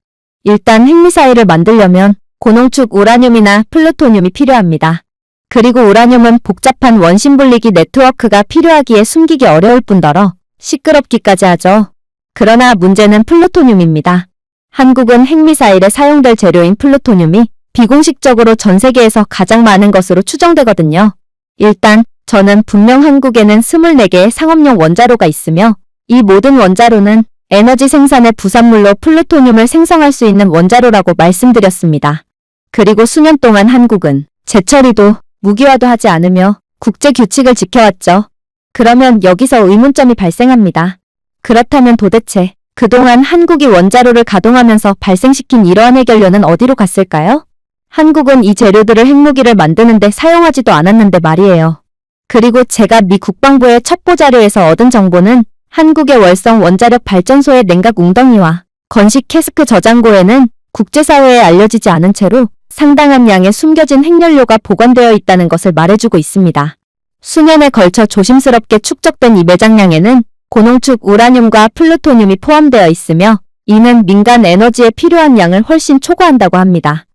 일단 핵미사일을 만들려면 고농축 우라늄이나 플루토늄이 필요합니다. 그리고 우라늄은 복잡한 원심분리기 네트워크가 필요하기에 숨기기 어려울 뿐더러 시끄럽기까지 하죠. 그러나 문제는 플루토늄입니다. 한국은 핵미사일에 사용될 재료인 플루토늄이 비공식적으로 전 세계에서 가장 많은 것으로 추정되거든요. 일단 저는 분명 한국에는 24개의 상업용 원자로가 있으며 이 모든 원자로는 에너지 생산의 부산물로 플루토늄을 생성할 수 있는 원자로라고 말씀드렸습니다. 그리고 수년 동안 한국은 재처리도 무기화도 하지 않으며 국제 규칙을 지켜왔죠. 그러면 여기서 의문점이 발생합니다. 그렇다면 도대체 그동안 한국이 원자로를 가동하면서 발생시킨 이러한 해결료는 어디로 갔을까요? 한국은 이 재료들을 핵무기를 만드는데 사용하지도 않았는데 말이에요. 그리고 제가 미 국방부의 첩보 자료에서 얻은 정보는 한국의 월성 원자력 발전소의 냉각 웅덩이와 건식 캐스크 저장고에는 국제사회에 알려지지 않은 채로 상당한 양의 숨겨진 핵연료가 보관되어 있다는 것을 말해주고 있습니다. 수년에 걸쳐 조심스럽게 축적된 이 매장량에는 고농축 우라늄과 플루토늄이 포함되어 있으며 이는 민간 에너지에 필요한 양을 훨씬 초과한다고 합니다.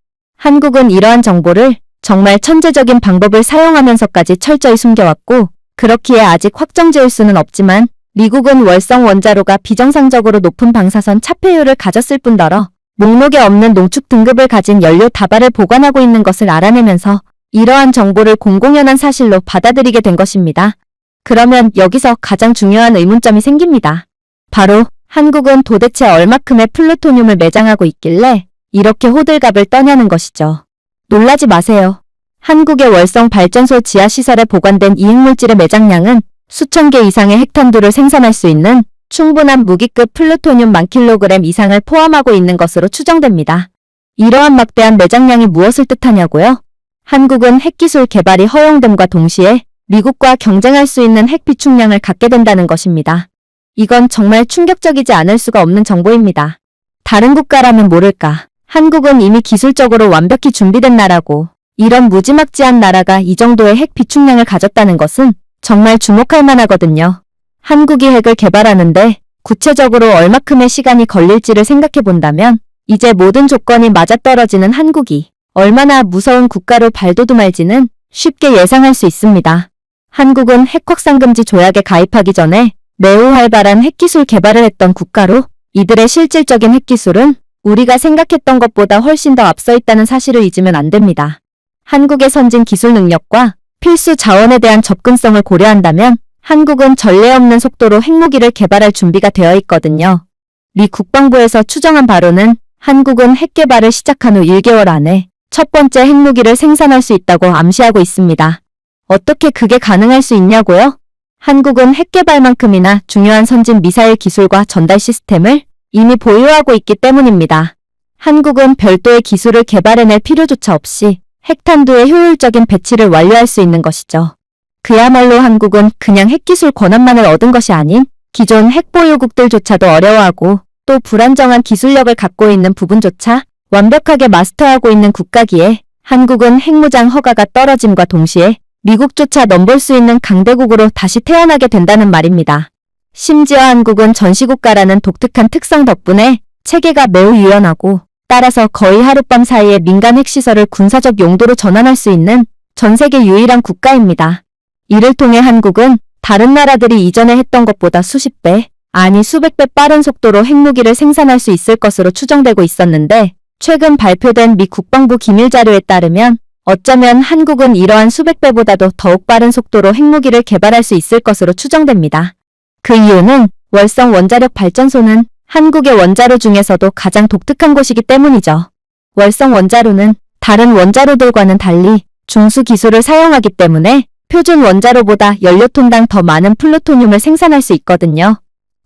한국은 이러한 정보를 정말 천재적인 방법을 사용하면서까지 철저히 숨겨왔고 그렇기에 아직 확정지을 수는 없지만 미국은 월성 원자로가 비정상적으로 높은 방사선 차폐율을 가졌을 뿐더러 목록에 없는 농축 등급을 가진 연료 다발을 보관하고 있는 것을 알아내면서 이러한 정보를 공공연한 사실로 받아들이게 된 것입니다. 그러면 여기서 가장 중요한 의문점이 생깁니다. 바로 한국은 도대체 얼마큼의 플루토늄을 매장하고 있길래 이렇게 호들갑을 떠냐는 것이죠. 놀라지 마세요. 한국의 월성 발전소 지하시설에 보관된 이 핵물질의 매장량은 수천 개 이상의 핵탄두를 생산할 수 있는 충분한 무기급 플루토늄 10,000kg 이상을 포함하고 있는 것으로 추정됩니다. 이러한 막대한 매장량이 무엇을 뜻하냐고요? 한국은 핵기술 개발이 허용됨과 동시에 미국과 경쟁할 수 있는 핵 비축량을 갖게 된다는 것입니다. 이건 정말 충격적이지 않을 수가 없는 정보입니다. 다른 국가라면 모를까. 한국은 이미 기술적으로 완벽히 준비된 나라고 이런 무지막지한 나라가 이 정도의 핵 비축량을 가졌다는 것은 정말 주목할 만하거든요. 한국이 핵을 개발하는데 구체적으로 얼마큼의 시간이 걸릴지를 생각해 본다면 이제 모든 조건이 맞아떨어지는 한국이 얼마나 무서운 국가로 발돋움할지는 쉽게 예상할 수 있습니다. 한국은 핵 확산 금지 조약에 가입하기 전에 매우 활발한 핵기술 개발을 했던 국가로 이들의 실질적인 핵기술은 우리가 생각했던 것보다 훨씬 더 앞서 있다는 사실을 잊으면 안 됩니다. 한국의 선진 기술 능력과 필수 자원에 대한 접근성을 고려한다면 한국은 전례 없는 속도로 핵무기를 개발할 준비가 되어 있거든요. 미 국방부에서 추정한 바로는 한국은 핵 개발을 시작한 후 1개월 안에 첫 번째 핵무기를 생산할 수 있다고 암시하고 있습니다. 어떻게 그게 가능할 수 있냐고요? 한국은 핵 개발만큼이나 중요한 선진 미사일 기술과 전달 시스템을 이미 보유하고 있기 때문입니다. 한국은 별도의 기술을 개발해낼 필요조차 없이 핵탄두의 효율적인 배치를 완료할 수 있는 것이죠. 그야말로 한국은 그냥 핵기술 권한만을 얻은 것이 아닌 기존 핵보유국들조차도 어려워하고 또 불안정한 기술력을 갖고 있는 부분조차 완벽하게 마스터하고 있는 국가기에 한국은 핵무장 허가가 떨어짐과 동시에 미국조차 넘볼 수 있는 강대국으로 다시 태어나게 된다는 말입니다. 심지어 한국은 전시국가라는 독특한 특성 덕분에 체계가 매우 유연하고 따라서 거의 하룻밤 사이에 민간 핵시설을 군사적 용도로 전환할 수 있는 전 세계 유일한 국가입니다. 이를 통해 한국은 다른 나라들이 이전에 했던 것보다 수십 배, 아니 수백 배 빠른 속도로 핵무기를 생산할 수 있을 것으로 추정되고 있었는데 최근 발표된 미 국방부 기밀자료에 따르면 어쩌면 한국은 이러한 수백 배보다도 더욱 빠른 속도로 핵무기를 개발할 수 있을 것으로 추정됩니다. 그 이유는 월성 원자력 발전소는 한국의 원자로 중에서도 가장 독특한 곳이기 때문이죠. 월성 원자로는 다른 원자로들과는 달리 중수 기술을 사용하기 때문에 표준 원자로보다 연료톤당 더 많은 플루토늄을 생산할 수 있거든요.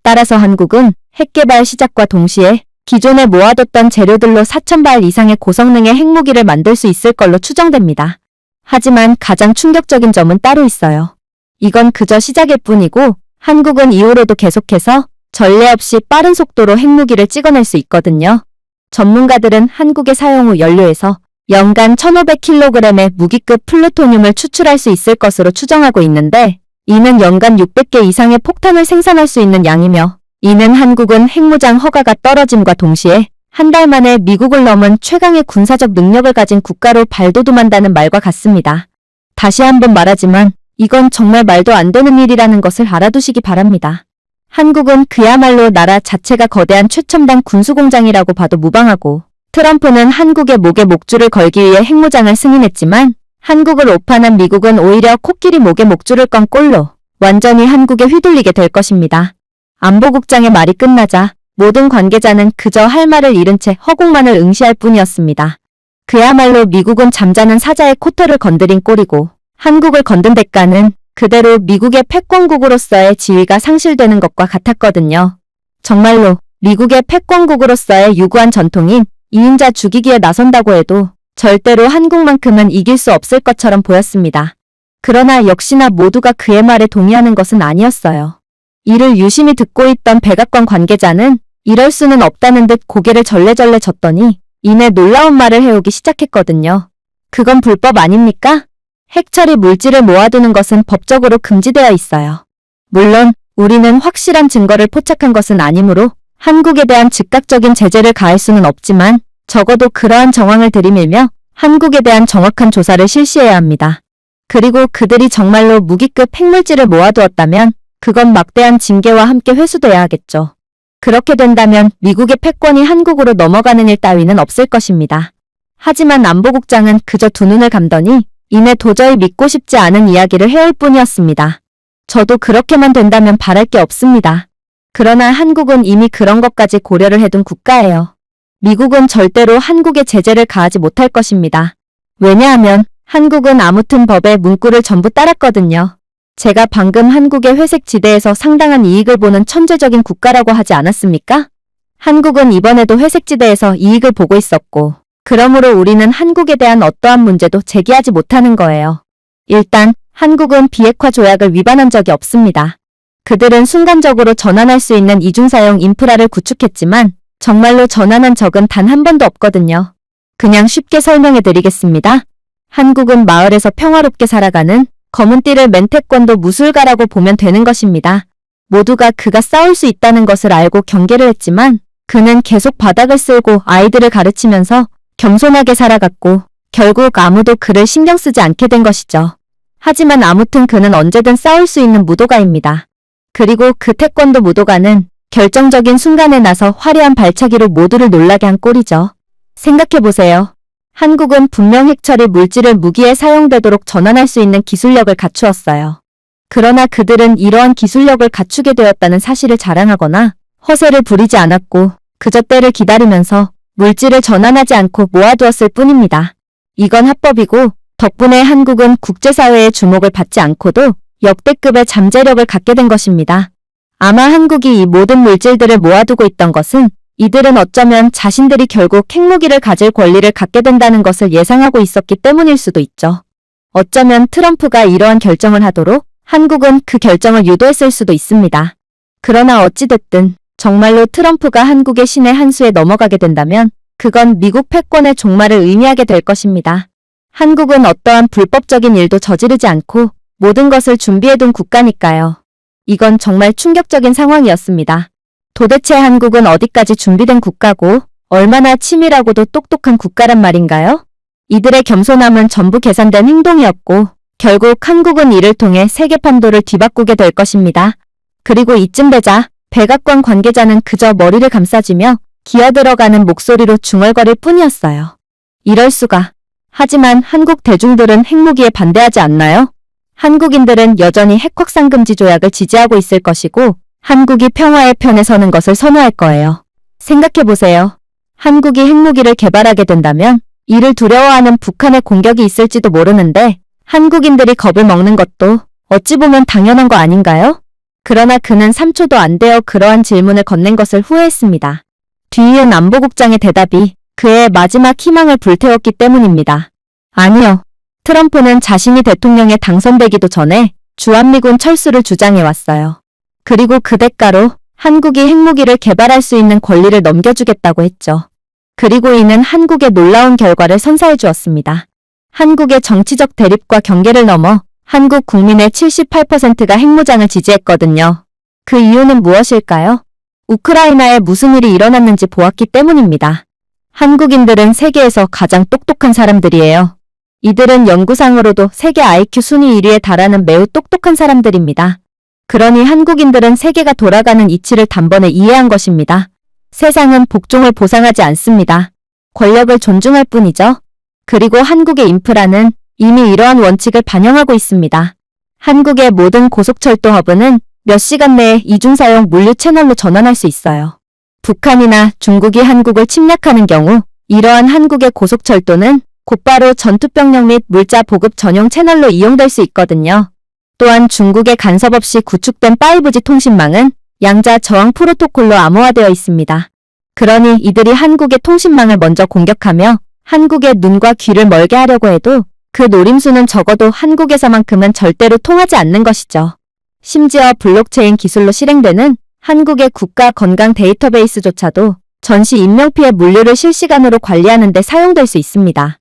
따라서 한국은 핵 개발 시작과 동시에 기존에 모아뒀던 재료들로 4,000발 이상의 고성능의 핵무기를 만들 수 있을 걸로 추정됩니다. 하지만 가장 충격적인 점은 따로 있어요. 이건 그저 시작일 뿐이고 한국은 이후로도 계속해서 전례 없이 빠른 속도로 핵무기를 찍어낼 수 있거든요. 전문가들은 한국의 사용 후 연료에서 연간 1,500kg의 무기급 플루토늄을 추출할 수 있을 것으로 추정하고 있는데 이는 연간 600개 이상의 폭탄을 생산할 수 있는 양이며 이는 한국은 핵무장 허가가 떨어짐과 동시에 한 달 만에 미국을 넘은 최강의 군사적 능력을 가진 국가로 발돋움한다는 말과 같습니다. 다시 한번 말하지만 이건 정말 말도 안 되는 일이라는 것을 알아두시기 바랍니다. 한국은 그야말로 나라 자체가 거대한 최첨단 군수공장이라고 봐도 무방하고 트럼프는 한국의 목에 목줄을 걸기 위해 핵무장을 승인했지만 한국을 오판한 미국은 오히려 코끼리 목에 목줄을 건 꼴로 완전히 한국에 휘둘리게 될 것입니다. 안보국장의 말이 끝나자 모든 관계자는 그저 할 말을 잃은 채 허공만을 응시할 뿐이었습니다. 그야말로 미국은 잠자는 사자의 코털을 건드린 꼴이고 한국을 건든 대가는 그대로 미국의 패권국으로서의 지위가 상실되는 것과 같았거든요. 정말로 미국의 패권국으로서의 유구한 전통인 2인자 죽이기에 나선다고 해도 절대로 한국만큼은 이길 수 없을 것처럼 보였습니다. 그러나 역시나 모두가 그의 말에 동의하는 것은 아니었어요. 이를 유심히 듣고 있던 백악관 관계자는 이럴 수는 없다는 듯 고개를 절레절레 젓더니 이내 놀라운 말을 해오기 시작했거든요. 그건 불법 아닙니까? 핵처리 물질을 모아두는 것은 법적으로 금지되어 있어요. 물론 우리는 확실한 증거를 포착한 것은 아니므로 한국에 대한 즉각적인 제재를 가할 수는 없지만 적어도 그러한 정황을 들이밀며 한국에 대한 정확한 조사를 실시해야 합니다. 그리고 그들이 정말로 무기급 핵물질을 모아두었다면 그건 막대한 징계와 함께 회수돼야 하겠죠. 그렇게 된다면 미국의 패권이 한국으로 넘어가는 일 따위는 없을 것입니다. 하지만 안보국장은 그저 두 눈을 감더니 이내 도저히 믿고 싶지 않은 이야기를 해올 뿐이었습니다. 저도 그렇게만 된다면 바랄 게 없습니다. 그러나 한국은 이미 그런 것까지 고려를 해둔 국가예요. 미국은 절대로 한국에 제재를 가하지 못할 것입니다. 왜냐하면 한국은 아무튼 법의 문구를 전부 따랐거든요. 제가 방금 한국의 회색 지대에서 상당한 이익을 보는 천재적인 국가라고 하지 않았습니까? 한국은 이번에도 회색 지대에서 이익을 보고 있었고 그러므로 우리는 한국에 대한 어떠한 문제도 제기하지 못하는 거예요. 일단 한국은 비핵화 조약을 위반한 적이 없습니다. 그들은 순간적으로 전환할 수 있는 이중사용 인프라를 구축했지만 정말로 전환한 적은 단 한 번도 없거든요. 그냥 쉽게 설명해 드리겠습니다. 한국은 마을에서 평화롭게 살아가는 검은띠를 맨 태권도 무술가라고 보면 되는 것입니다. 모두가 그가 싸울 수 있다는 것을 알고 경계를 했지만 그는 계속 바닥을 쓸고 아이들을 가르치면서 겸손하게 살아갔고 결국 아무도 그를 신경 쓰지 않게 된 것이죠. 하지만 아무튼 그는 언제든 싸울 수 있는 무도가입니다. 그리고 그 태권도 무도가는 결정적인 순간에 나서 화려한 발차기로 모두를 놀라게 한 꼴이죠. 생각해보세요. 한국은 분명 핵처리 물질을 무기에 사용되도록 전환할 수 있는 기술력을 갖추었어요. 그러나 그들은 이러한 기술력을 갖추게 되었다는 사실을 자랑하거나 허세를 부리지 않았고 그저 때를 기다리면서 물질을 전환하지 않고 모아두었을 뿐입니다. 이건 합법이고 덕분에 한국은 국제사회의 주목을 받지 않고도 역대급의 잠재력을 갖게 된 것입니다. 아마 한국이 이 모든 물질들을 모아두고 있던 것은 이들은 어쩌면 자신들이 결국 핵무기를 가질 권리를 갖게 된다는 것을 예상하고 있었기 때문일 수도 있죠. 어쩌면 트럼프가 이러한 결정을 하도록 한국은 그 결정을 유도했을 수도 있습니다. 그러나 어찌됐든 정말로 트럼프가 한국의 신의 한 수에 넘어가게 된다면 그건 미국 패권의 종말을 의미하게 될 것입니다. 한국은 어떠한 불법적인 일도 저지르지 않고 모든 것을 준비해둔 국가니까요. 이건 정말 충격적인 상황이었습니다. 도대체 한국은 어디까지 준비된 국가고 얼마나 치밀하고도 똑똑한 국가란 말인가요? 이들의 겸손함은 전부 계산된 행동이었고 결국 한국은 이를 통해 세계 판도를 뒤바꾸게 될 것입니다. 그리고 이쯤 되자 백악관 관계자는 그저 머리를 감싸주며 기어들어가는 목소리로 중얼거릴 뿐이었어요. 이럴 수가. 하지만 한국 대중들은 핵무기에 반대하지 않나요? 한국인들은 여전히 핵 확산 금지 조약을 지지하고 있을 것이고 한국이 평화의 편에 서는 것을 선호할 거예요. 생각해보세요. 한국이 핵무기를 개발하게 된다면 이를 두려워하는 북한의 공격이 있을지도 모르는데 한국인들이 겁을 먹는 것도 어찌 보면 당연한 거 아닌가요? 그러나 그는 3초도 안 되어 그러한 질문을 건넨 것을 후회했습니다. 뒤이은 안보국장의 대답이 그의 마지막 희망을 불태웠기 때문입니다. 아니요. 트럼프는 자신이 대통령에 당선되기도 전에 주한미군 철수를 주장해왔어요. 그리고 그 대가로 한국이 핵무기를 개발할 수 있는 권리를 넘겨주겠다고 했죠. 그리고 이는 한국의 놀라운 결과를 선사해 주었습니다. 한국의 정치적 대립과 경계를 넘어 한국 국민의 78%가 핵무장을 지지했거든요. 그 이유는 무엇일까요? 우크라이나에 무슨 일이 일어났는지 보았기 때문입니다. 한국인들은 세계에서 가장 똑똑한 사람들이에요. 이들은 연구상으로도 세계 IQ 순위 1위에 달하는 매우 똑똑한 사람들입니다. 그러니 한국인들은 세계가 돌아가는 이치를 단번에 이해한 것입니다. 세상은 복종을 보상하지 않습니다. 권력을 존중할 뿐이죠. 그리고 한국의 인프라는 이미 이러한 원칙을 반영하고 있습니다. 한국의 모든 고속철도 허브는 몇 시간 내에 이중사용 물류 채널로 전환할 수 있어요. 북한이나 중국이 한국을 침략하는 경우 이러한 한국의 고속철도는 곧바로 전투병력 및 물자 보급 전용 채널로 이용될 수 있거든요. 또한 중국의 간섭 없이 구축된 5G 통신망은 양자 저항 프로토콜로 암호화되어 있습니다. 그러니 이들이 한국의 통신망을 먼저 공격하며 한국의 눈과 귀를 멀게 하려고 해도 그 노림수는 적어도 한국에서만큼은 절대로 통하지 않는 것이죠. 심지어 블록체인 기술로 실행되는 한국의 국가 건강 데이터베이스조차도 전시 인명피해 물류를 실시간으로 관리하는 데 사용될 수 있습니다.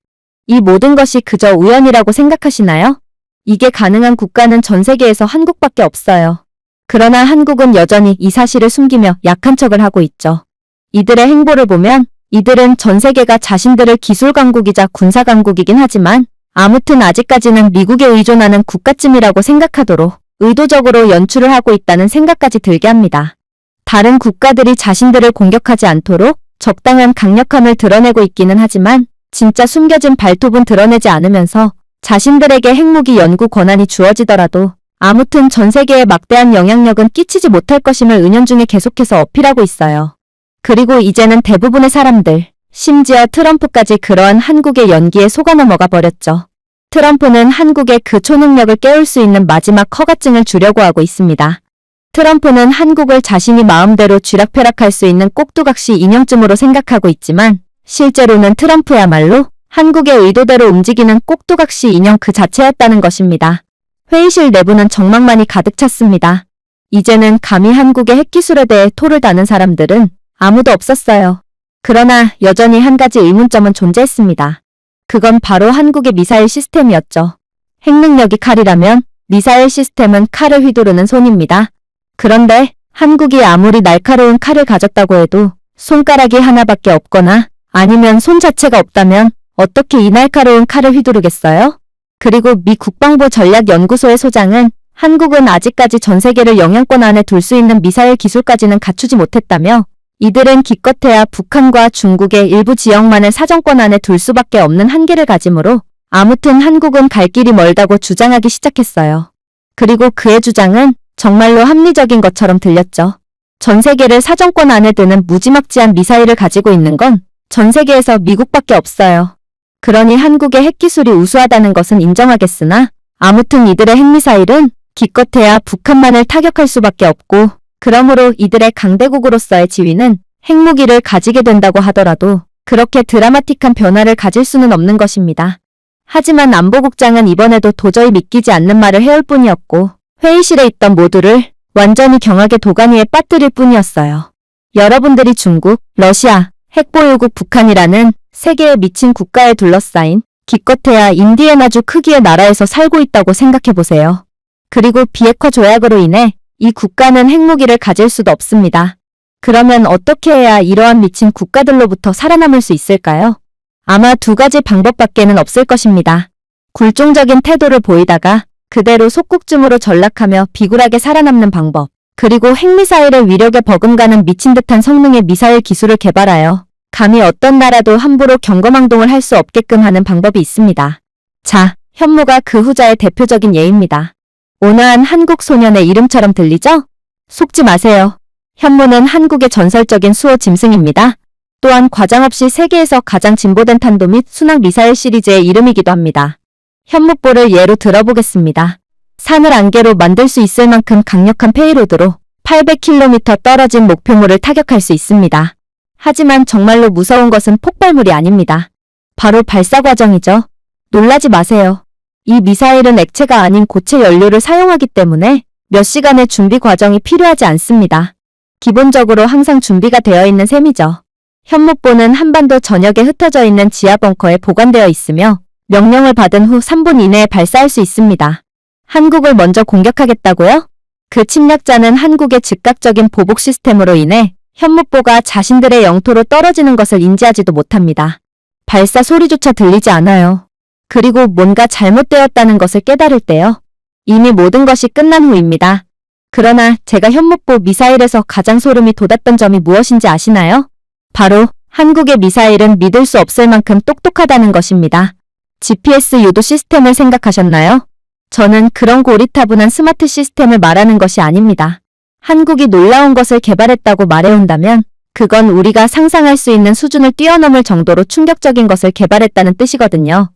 이 모든 것이 그저 우연이라고 생각하시나요? 이게 가능한 국가는 전 세계에서 한국밖에 없어요. 그러나 한국은 여전히 이 사실을 숨기며 약한 척을 하고 있죠. 이들의 행보를 보면 이들은 전 세계가 자신들을 기술 강국이자 군사 강국이긴 하지만 아무튼 아직까지는 미국에 의존하는 국가쯤이라고 생각하도록 의도적으로 연출을 하고 있다는 생각까지 들게 합니다. 다른 국가들이 자신들을 공격하지 않도록 적당한 강력함을 드러내고 있기는 하지만 진짜 숨겨진 발톱은 드러내지 않으면서 자신들에게 핵무기 연구 권한이 주어지더라도 아무튼 전 세계에 막대한 영향력은 끼치지 못할 것임을 은연중에 계속해서 어필하고 있어요. 그리고 이제는 대부분의 사람들, 심지어 트럼프까지 그러한 한국의 연기에 속아 넘어가 버렸죠. 트럼프는 한국의 그 초능력을 깨울 수 있는 마지막 허가증을 주려고 하고 있습니다. 트럼프는 한국을 자신이 마음대로 쥐락펴락할 수 있는 꼭두각시 인형쯤으로 생각하고 있지만 실제로는 트럼프야말로 한국의 의도대로 움직이는 꼭두각시 인형 그 자체였다는 것입니다. 회의실 내부는 정막만이 가득 찼습니다. 이제는 감히 한국의 핵기술에 대해 토를 다는 사람들은 아무도 없었어요. 그러나 여전히 한 가지 의문점은 존재했습니다. 그건 바로 한국의 미사일 시스템이었죠. 핵능력이 칼이라면 미사일 시스템은 칼을 휘두르는 손입니다. 그런데 한국이 아무리 날카로운 칼을 가졌다고 해도 손가락이 하나밖에 없거나 아니면 손 자체가 없다면 어떻게 이 날카로운 칼을 휘두르겠어요? 그리고 미 국방부 전략연구소의 소장은 한국은 아직까지 전 세계를 영향권 안에 둘 수 있는 미사일 기술까지는 갖추지 못했다며 이들은 기껏해야 북한과 중국의 일부 지역만을 사정권 안에 둘 수밖에 없는 한계를 가지므로 아무튼 한국은 갈 길이 멀다고 주장하기 시작했어요. 그리고 그의 주장은 정말로 합리적인 것처럼 들렸죠. 전 세계를 사정권 안에 드는 무지막지한 미사일을 가지고 있는 건 전 세계에서 미국밖에 없어요. 그러니 한국의 핵기술이 우수하다는 것은 인정하겠으나 아무튼 이들의 핵미사일은 기껏해야 북한만을 타격할 수밖에 없고 그러므로 이들의 강대국으로서의 지위는 핵무기를 가지게 된다고 하더라도 그렇게 드라마틱한 변화를 가질 수는 없는 것입니다. 하지만 안보국장은 이번에도 도저히 믿기지 않는 말을 해올 뿐이었고 회의실에 있던 모두를 완전히 경악의 도가니에 빠뜨릴 뿐이었어요. 여러분들이 중국, 러시아, 핵보유국 북한이라는 세계의 미친 국가에 둘러싸인 기껏해야 인디애나주 크기의 나라에서 살고 있다고 생각해보세요. 그리고 비핵화 조약으로 인해 이 국가는 핵무기를 가질 수도 없습니다. 그러면 어떻게 해야 이러한 미친 국가들로부터 살아남을 수 있을까요? 아마 두 가지 방법밖에는 없을 것입니다. 굴종적인 태도를 보이다가 그대로 속국쯤으로 전락하며 비굴하게 살아남는 방법, 그리고 핵미사일을 위력에 버금가는 미친 듯한 성능의 미사일 기술을 개발하여 감히 어떤 나라도 함부로 경거망동을 할 수 없게끔 하는 방법이 있습니다. 자, 현무가 그 후자의 대표적인 예입니다. 온화한 한국 소년의 이름처럼 들리죠? 속지 마세요. 현무는 한국의 전설적인 수호 짐승입니다. 또한 과장없이 세계에서 가장 진보된 탄도 및 순항 미사일 시리즈의 이름이기도 합니다. 현무뽀를 예로 들어보겠습니다. 산을 안개로 만들 수 있을 만큼 강력한 페이로드로 800km 떨어진 목표물을 타격할 수 있습니다. 하지만 정말로 무서운 것은 폭발물이 아닙니다. 바로 발사 과정이죠. 놀라지 마세요. 이 미사일은 액체가 아닌 고체 연료를 사용하기 때문에 몇 시간의 준비 과정이 필요하지 않습니다. 기본적으로 항상 준비가 되어 있는 셈이죠. 현무뽀는 한반도 전역에 흩어져 있는 지하 벙커에 보관되어 있으며 명령을 받은 후 3분 이내에 발사할 수 있습니다. 한국을 먼저 공격하겠다고요? 그 침략자는 한국의 즉각적인 보복 시스템으로 인해 현무뽀가 자신들의 영토로 떨어지는 것을 인지하지도 못합니다. 발사 소리조차 들리지 않아요. 그리고 뭔가 잘못되었다는 것을 깨달을 때요. 이미 모든 것이 끝난 후입니다. 그러나 제가 현무뽀 미사일에서 가장 소름이 돋았던 점이 무엇인지 아시나요? 바로 한국의 미사일은 믿을 수 없을 만큼 똑똑하다는 것입니다. GPS 유도 시스템을 생각하셨나요? 저는 그런 고리타분한 스마트 시스템을 말하는 것이 아닙니다. 한국이 놀라운 것을 개발했다고 말해온다면 그건 우리가 상상할 수 있는 수준을 뛰어넘을 정도로 충격적인 것을 개발했다는 뜻이거든요.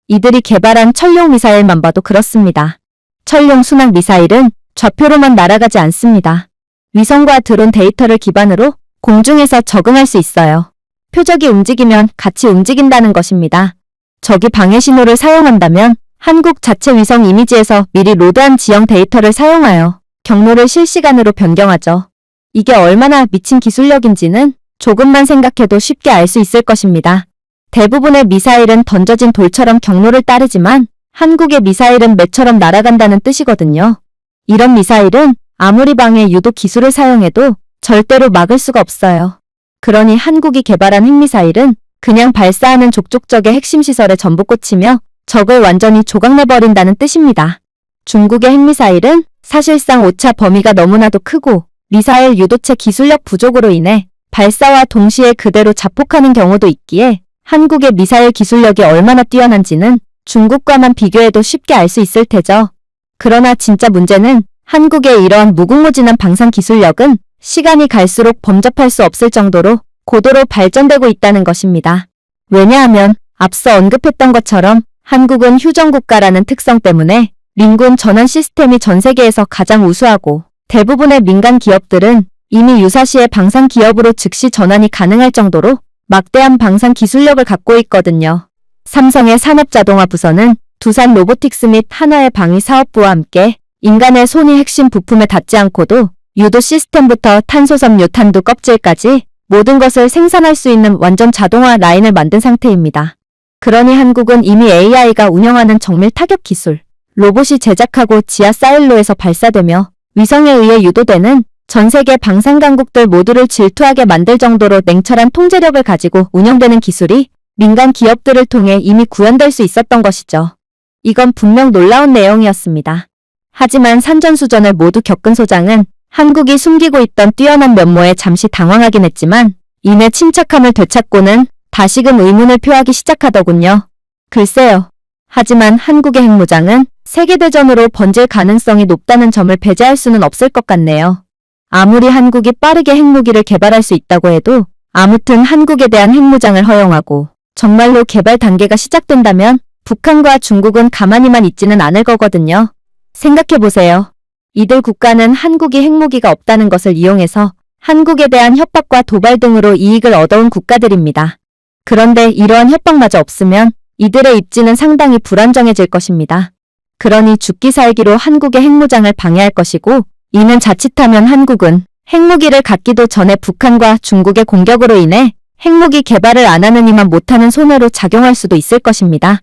이들이 개발한 철룡 미사일만 봐도 그렇습니다. 철룡 순항 미사일은 좌표로만 날아가지 않습니다. 위성과 드론 데이터를 기반으로 공중에서 적응할 수 있어요. 표적이 움직이면 같이 움직인다는 것입니다. 적이 방해 신호를 사용한다면 한국 자체 위성 이미지에서 미리 로드한 지형 데이터를 사용하여 경로를 실시간으로 변경하죠. 이게 얼마나 미친 기술력인지는 조금만 생각해도 쉽게 알 수 있을 것입니다. 대부분의 미사일은 던져진 돌처럼 경로를 따르지만 한국의 미사일은 매처럼 날아간다는 뜻이거든요. 이런 미사일은 아무리 방해 유도 기술을 사용해도 절대로 막을 수가 없어요. 그러니 한국이 개발한 핵미사일은 그냥 발사하는 족족적의 핵심 시설에 전부 꽂히며 적을 완전히 조각내버린다는 뜻입니다. 중국의 핵미사일은 사실상 오차 범위가 너무나도 크고 미사일 유도체 기술력 부족으로 인해 발사와 동시에 그대로 자폭하는 경우도 있기에 한국의 미사일 기술력이 얼마나 뛰어난지는 중국과만 비교해도 쉽게 알 수 있을 테죠. 그러나 진짜 문제는 한국의 이러한 무궁무진한 방산 기술력은 시간이 갈수록 범접할 수 없을 정도로 고도로 발전되고 있다는 것입니다. 왜냐하면 앞서 언급했던 것처럼 한국은 휴전국가라는 특성 때문에 민군 전원 시스템이 전 세계에서 가장 우수하고 대부분의 민간 기업들은 이미 유사시의 방산 기업으로 즉시 전환이 가능할 정도로 막대한 방산 기술력을 갖고 있거든요. 삼성의 산업자동화 부서는 두산 로보틱스 및 한화의 방위 사업부와 함께 인간의 손이 핵심 부품에 닿지 않고도 유도 시스템부터 탄소섬유 탄두 껍질까지 모든 것을 생산할 수 있는 완전 자동화 라인을 만든 상태입니다. 그러니 한국은 이미 AI가 운영하는 정밀 타격 기술, 로봇이 제작하고 지하 사일로에서 발사되며 위성에 의해 유도되는 전 세계 방산 강국들 모두를 질투하게 만들 정도로 냉철한 통제력을 가지고 운영되는 기술이 민간 기업들을 통해 이미 구현될 수 있었던 것이죠. 이건 분명 놀라운 내용이었습니다. 하지만 산전수전을 모두 겪은 소장은 한국이 숨기고 있던 뛰어난 면모에 잠시 당황하긴 했지만 이내 침착함을 되찾고는 다시금 의문을 표하기 시작하더군요. 글쎄요. 하지만 한국의 핵무장은 세계대전으로 번질 가능성이 높다는 점을 배제할 수는 없을 것 같네요. 아무리 한국이 빠르게 핵무기를 개발할 수 있다고 해도 아무튼 한국에 대한 핵무장을 허용하고 정말로 개발 단계가 시작된다면 북한과 중국은 가만히만 있지는 않을 거거든요. 생각해보세요. 이들 국가는 한국이 핵무기가 없다는 것을 이용해서 한국에 대한 협박과 도발 등으로 이익을 얻어온 국가들입니다. 그런데 이러한 협박마저 없으면 이들의 입지는 상당히 불안정해질 것입니다. 그러니 죽기 살기로 한국의 핵무장을 방해할 것이고 이는 자칫하면 한국은 핵무기를 갖기도 전에 북한과 중국의 공격으로 인해 핵무기 개발을 안 하느니만 못하는 손해로 작용할 수도 있을 것입니다.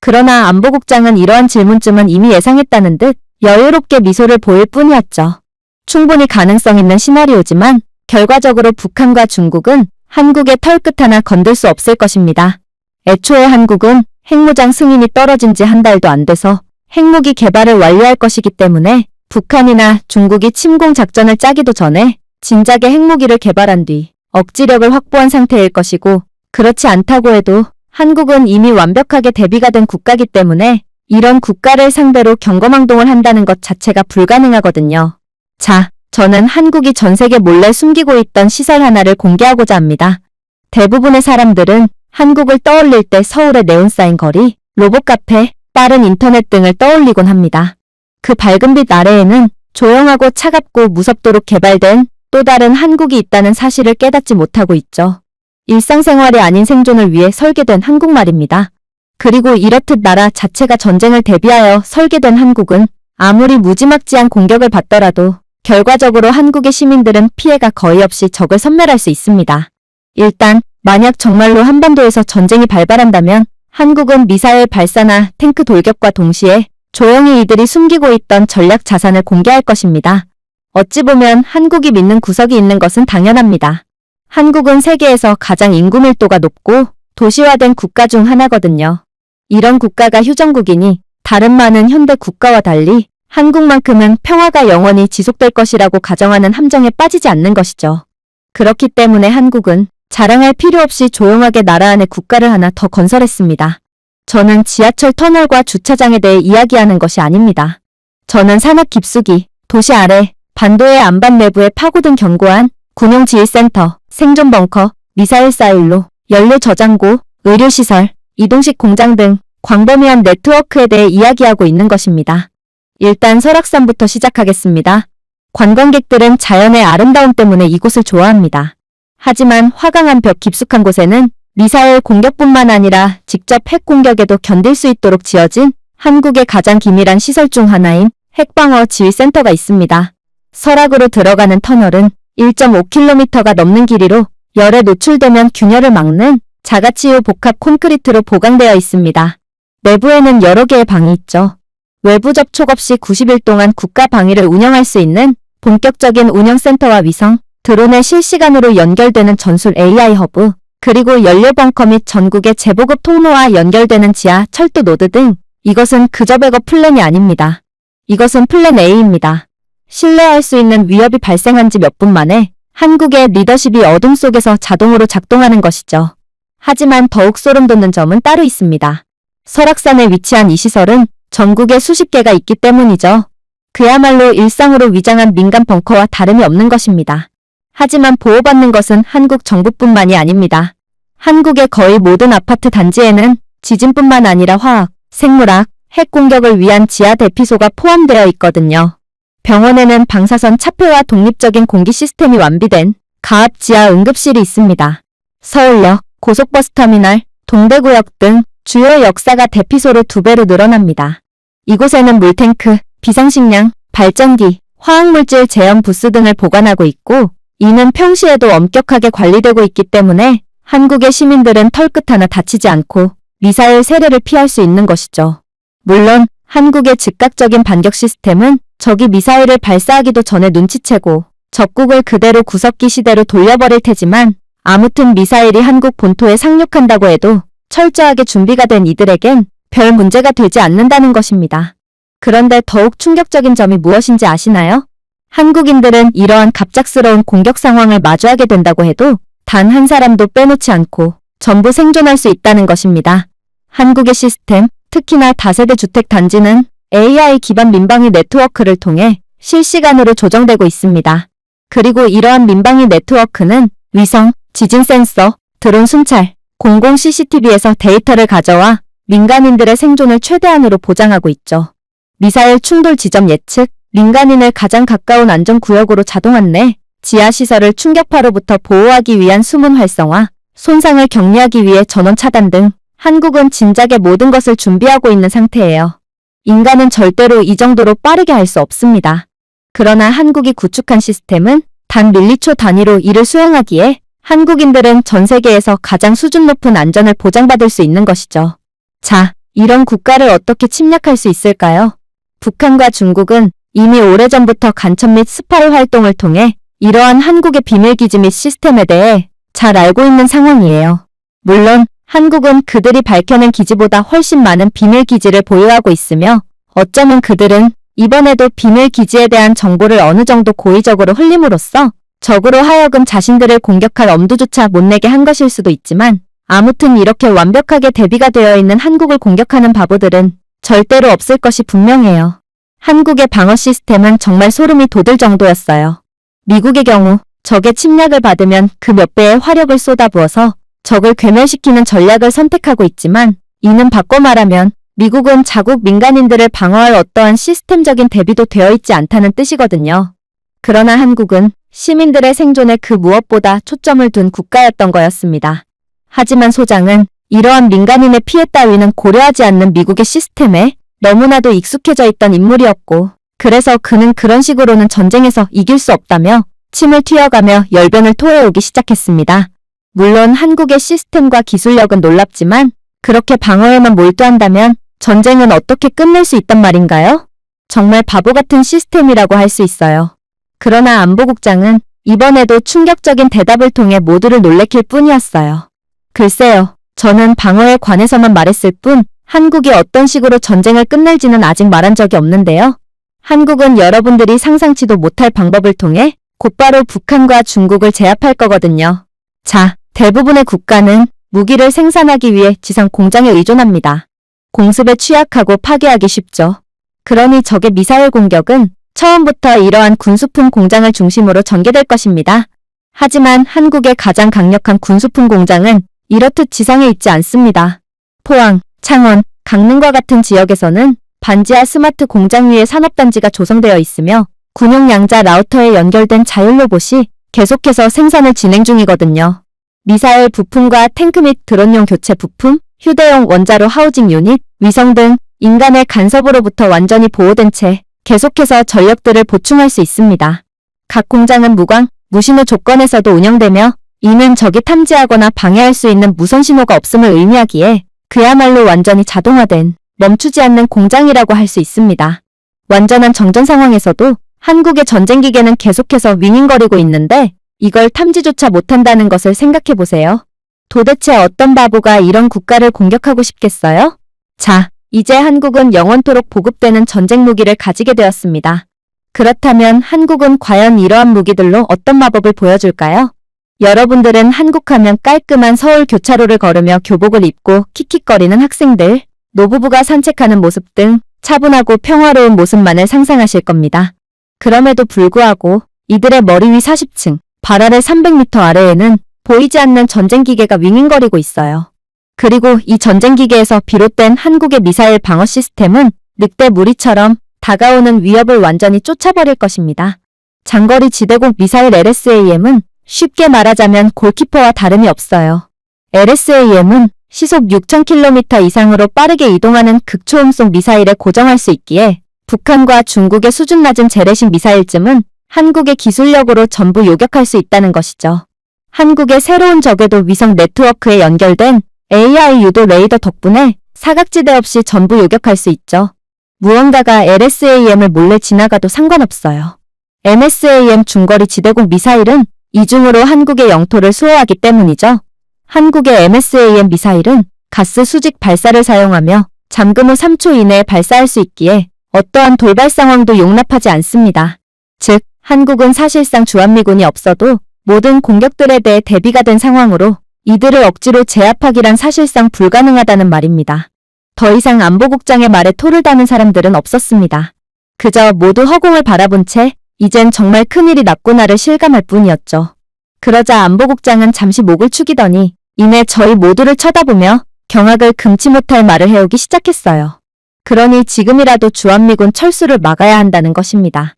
그러나 안보국장은 이러한 질문쯤은 이미 예상했다는 듯 여유롭게 미소를 보일 뿐이었죠. 충분히 가능성 있는 시나리오지만 결과적으로 북한과 중국은 한국의 털끝 하나 건들 수 없을 것입니다. 애초에 한국은 핵무장 승인이 떨어진 지 한 달도 안 돼서 핵무기 개발을 완료할 것이기 때문에 북한이나 중국이 침공 작전을 짜기도 전에 진작에 핵무기를 개발한 뒤 억지력을 확보한 상태일 것이고, 그렇지 않다고 해도 한국은 이미 완벽하게 대비가 된 국가이기 때문에 이런 국가를 상대로 경거망동을 한다는 것 자체가 불가능하거든요. 자, 저는 한국이 전 세계 몰래 숨기고 있던 시설 하나를 공개하고자 합니다. 대부분의 사람들은 한국을 떠올릴 때 서울의 네온사인 거리, 로봇 카페, 빠른 인터넷 등을 떠올리곤 합니다. 그 밝은 빛 아래에는 조용하고 차갑고 무섭도록 개발된 또 다른 한국이 있다는 사실을 깨닫지 못하고 있죠. 일상생활이 아닌 생존을 위해 설계된 한국말입니다. 그리고 이렇듯 나라 자체가 전쟁을 대비하여 설계된 한국은 아무리 무지막지한 공격을 받더라도 결과적으로 한국의 시민들은 피해가 거의 없이 적을 섬멸할 수 있습니다. 일단 만약 정말로 한반도에서 전쟁이 발발한다면 한국은 미사일 발사나 탱크 돌격과 동시에 조용히 이들이 숨기고 있던 전략 자산을 공개할 것입니다. 어찌 보면 한국이 믿는 구석이 있는 것은 당연합니다. 한국은 세계에서 가장 인구 밀도가 높고 도시화된 국가 중 하나거든요. 이런 국가가 휴전국이니 다른 많은 현대 국가와 달리 한국만큼은 평화가 영원히 지속될 것이라고 가정하는 함정에 빠지지 않는 것이죠. 그렇기 때문에 한국은 자랑할 필요 없이 조용하게 나라 안에 국가를 하나 더 건설했습니다. 저는 지하철 터널과 주차장에 대해 이야기하는 것이 아닙니다. 저는 산악 깊숙이, 도시 아래, 반도의 안반 내부에 파고든 견고한 군용지휘센터, 생존 벙커, 미사일 사일로, 연료 저장고, 의료시설, 이동식 공장 등 광범위한 네트워크에 대해 이야기하고 있는 것입니다. 일단 설악산부터 시작하겠습니다. 관광객들은 자연의 아름다움 때문에 이곳을 좋아합니다. 하지만 화강한 벽 깊숙한 곳에는 미사일 공격뿐만 아니라 직접 핵 공격에도 견딜 수 있도록 지어진 한국의 가장 기밀한 시설 중 하나인 핵방어 지휘센터가 있습니다. 설악으로 들어가는 터널은 1.5km가 넘는 길이로 열에 노출되면 균열을 막는 자가치유 복합 콘크리트로 보강되어 있습니다. 내부에는 여러 개의 방이 있죠. 외부 접촉 없이 90일 동안 국가 방위를 운영할 수 있는 본격적인 운영센터와 위성, 드론에 실시간으로 연결되는 전술 AI 허브, 그리고 연료 벙커 및 전국의 재보급 통로와 연결되는 지하 철도 노드 등 이것은 그저 백업 플랜이 아닙니다. 이것은 플랜 A입니다. 신뢰할 수 있는 위협이 발생한 지 몇 분 만에 한국의 리더십이 어둠 속에서 자동으로 작동하는 것이죠. 하지만 더욱 소름 돋는 점은 따로 있습니다. 설악산에 위치한 이 시설은 전국에 수십 개가 있기 때문이죠. 그야말로 일상으로 위장한 민간 벙커와 다름이 없는 것입니다. 하지만 보호받는 것은 한국 정부뿐만이 아닙니다. 한국의 거의 모든 아파트 단지에는 지진뿐만 아니라 화학, 생물학, 핵 공격을 위한 지하 대피소가 포함되어 있거든요. 병원에는 방사선 차폐와 독립적인 공기 시스템이 완비된 가압 지하 응급실이 있습니다. 서울역, 고속버스터미널, 동대구역 등 주요 역사가 대피소로 2배로 늘어납니다. 이곳에는 물탱크, 비상식량, 발전기, 화학물질 제험 부스 등을 보관하고 있고, 이는 평시에도 엄격하게 관리되고 있기 때문에 한국의 시민들은 털끝 하나 다치지 않고 미사일 세례를 피할 수 있는 것이죠. 물론 한국의 즉각적인 반격 시스템은 적이 미사일을 발사하기도 전에 눈치채고 적국을 그대로 구석기 시대로 돌려버릴 테지만, 아무튼 미사일이 한국 본토에 상륙한다고 해도 철저하게 준비가 된 이들에겐 별 문제가 되지 않는다는 것입니다. 그런데 더욱 충격적인 점이 무엇인지 아시나요? 한국인들은 이러한 갑작스러운 공격 상황을 마주하게 된다고 해도 단 한 사람도 빼놓지 않고 전부 생존할 수 있다는 것입니다. 한국의 시스템, 특히나 다세대 주택 단지는 AI 기반 민방위 네트워크를 통해 실시간으로 조정되고 있습니다. 그리고 이러한 민방위 네트워크는 위성, 지진 센서, 드론 순찰, 공공 CCTV에서 데이터를 가져와 민간인들의 생존을 최대한으로 보장하고 있죠. 미사일 충돌 지점 예측, 민간인을 가장 가까운 안전구역으로 자동 안내, 지하시설을 충격파로부터 보호하기 위한 수문 활성화, 손상을 격리하기 위해 전원 차단 등 한국은 진작에 모든 것을 준비하고 있는 상태예요. 인간은 절대로 이 정도로 빠르게 할 수 없습니다. 그러나 한국이 구축한 시스템은 단 밀리초 단위로 이를 수행하기에 한국인들은 전 세계에서 가장 수준 높은 안전을 보장받을 수 있는 것이죠. 자, 이런 국가를 어떻게 침략할 수 있을까요? 북한과 중국은 이미 오래전부터 간첩 및 스파이 활동을 통해 이러한 한국의 비밀기지 및 시스템에 대해 잘 알고 있는 상황이에요. 물론 한국은 그들이 밝혀낸 기지보다 훨씬 많은 비밀기지를 보유하고 있으며 어쩌면 그들은 이번에도 비밀기지에 대한 정보를 어느 정도 고의적으로 흘림으로써 적으로 하여금 자신들을 공격할 엄두조차 못 내게 한 것일 수도 있지만 아무튼 이렇게 완벽하게 대비가 되어 있는 한국을 공격하는 바보들은 절대로 없을 것이 분명해요. 한국의 방어 시스템은 정말 소름이 돋을 정도였어요. 미국의 경우 적의 침략을 받으면 그 몇 배의 화력을 쏟아부어서 적을 괴멸시키는 전략을 선택하고 있지만 이는 바꿔 말하면 미국은 자국 민간인들을 방어할 어떠한 시스템적인 대비도 되어 있지 않다는 뜻이거든요. 그러나 한국은 시민들의 생존에 그 무엇보다 초점을 둔 국가였던 거였습니다. 하지만 소장은 이러한 민간인의 피해 따위는 고려하지 않는 미국의 시스템에 너무나도 익숙해져 있던 인물이었고 그래서 그는 그런 식으로는 전쟁에서 이길 수 없다며 침을 튀어가며 열변을 토해오기 시작했습니다. 물론 한국의 시스템과 기술력은 놀랍지만 그렇게 방어에만 몰두한다면 전쟁은 어떻게 끝낼 수 있단 말인가요? 정말 바보 같은 시스템이라고 할 수 있어요. 그러나 안보국장은 이번에도 충격적인 대답을 통해 모두를 놀래킬 뿐이었어요. 글쎄요, 저는 방어에 관해서만 말했을 뿐 한국이 어떤 식으로 전쟁을 끝낼지는 아직 말한 적이 없는데요. 한국은 여러분들이 상상치도 못할 방법을 통해 곧바로 북한과 중국을 제압할 거거든요. 자, 대부분의 국가는 무기를 생산하기 위해 지상 공장에 의존합니다. 공습에 취약하고 파괴하기 쉽죠. 그러니 적의 미사일 공격은 처음부터 이러한 군수품 공장을 중심으로 전개될 것입니다. 하지만 한국의 가장 강력한 군수품 공장은 이렇듯 지상에 있지 않습니다. 포항, 창원, 강릉과 같은 지역에서는 반지하 스마트 공장 위에 산업단지가 조성되어 있으며 군용 양자 라우터에 연결된 자율 로봇이 계속해서 생산을 진행 중이거든요. 미사일 부품과 탱크 및 드론용 교체 부품, 휴대용 원자로 하우징 유닛, 위성 등 인간의 간섭으로부터 완전히 보호된 채 계속해서 전력들을 보충할 수 있습니다. 각 공장은 무광, 무신호 조건에서도 운영되며 이는 적이 탐지하거나 방해할 수 있는 무선 신호가 없음을 의미하기에 그야말로 완전히 자동화된 멈추지 않는 공장이라고 할 수 있습니다. 완전한 정전 상황에서도 한국의 전쟁기계는 계속해서 윙윙거리고 있는데 이걸 탐지조차 못한다는 것을 생각해보세요. 도대체 어떤 바보가 이런 국가를 공격하고 싶겠어요? 자, 이제 한국은 영원토록 보급되는 전쟁 무기를 가지게 되었습니다. 그렇다면 한국은 과연 이러한 무기들로 어떤 마법을 보여줄까요? 여러분들은 한국하면 깔끔한 서울 교차로를 걸으며 교복을 입고 킥킥거리는 학생들, 노부부가 산책하는 모습 등 차분하고 평화로운 모습만을 상상하실 겁니다. 그럼에도 불구하고 이들의 머리 위 40층, 발 아래 300m 아래에는 보이지 않는 전쟁기계가 윙윙거리고 있어요. 그리고 이 전쟁기계에서 비롯된 한국의 미사일 방어 시스템은 늑대 무리처럼 다가오는 위협을 완전히 쫓아버릴 것입니다. 장거리 지대공 미사일 LSAM은 쉽게 말하자면 골키퍼와 다름이 없어요. LSAM은 시속 6,000km 이상으로 빠르게 이동하는 극초음속 미사일에 고정할 수 있기에 북한과 중국의 수준 낮은 재래식 미사일쯤은 한국의 기술력으로 전부 요격할 수 있다는 것이죠. 한국의 새로운 저궤도 위성 네트워크에 연결된 AI 유도 레이더 덕분에 사각지대 없이 전부 요격할 수 있죠. 무언가가 LSAM을 몰래 지나가도 상관없어요. MSAM 중거리 지대공 미사일은 이중으로 한국의 영토를 수호하기 때문이죠. 한국의 MSAM 미사일은 가스 수직 발사를 사용하며 잠금 후 3초 이내에 발사할 수 있기에 어떠한 돌발 상황도 용납하지 않습니다. 즉, 한국은 사실상 주한미군이 없어도 모든 공격들에 대해 대비가 된 상황으로 이들을 억지로 제압하기란 사실상 불가능하다는 말입니다. 더 이상 안보국장의 말에 토를 다는 사람들은 없었습니다. 그저 모두 허공을 바라본 채 이젠 정말 큰일이 났구나를 실감할 뿐이었죠. 그러자 안보국장은 잠시 목을 축이더니 이내 저희 모두를 쳐다보며 경악을 금치 못할 말을 해오기 시작했어요. 그러니 지금이라도 주한미군 철수를 막아야 한다는 것입니다.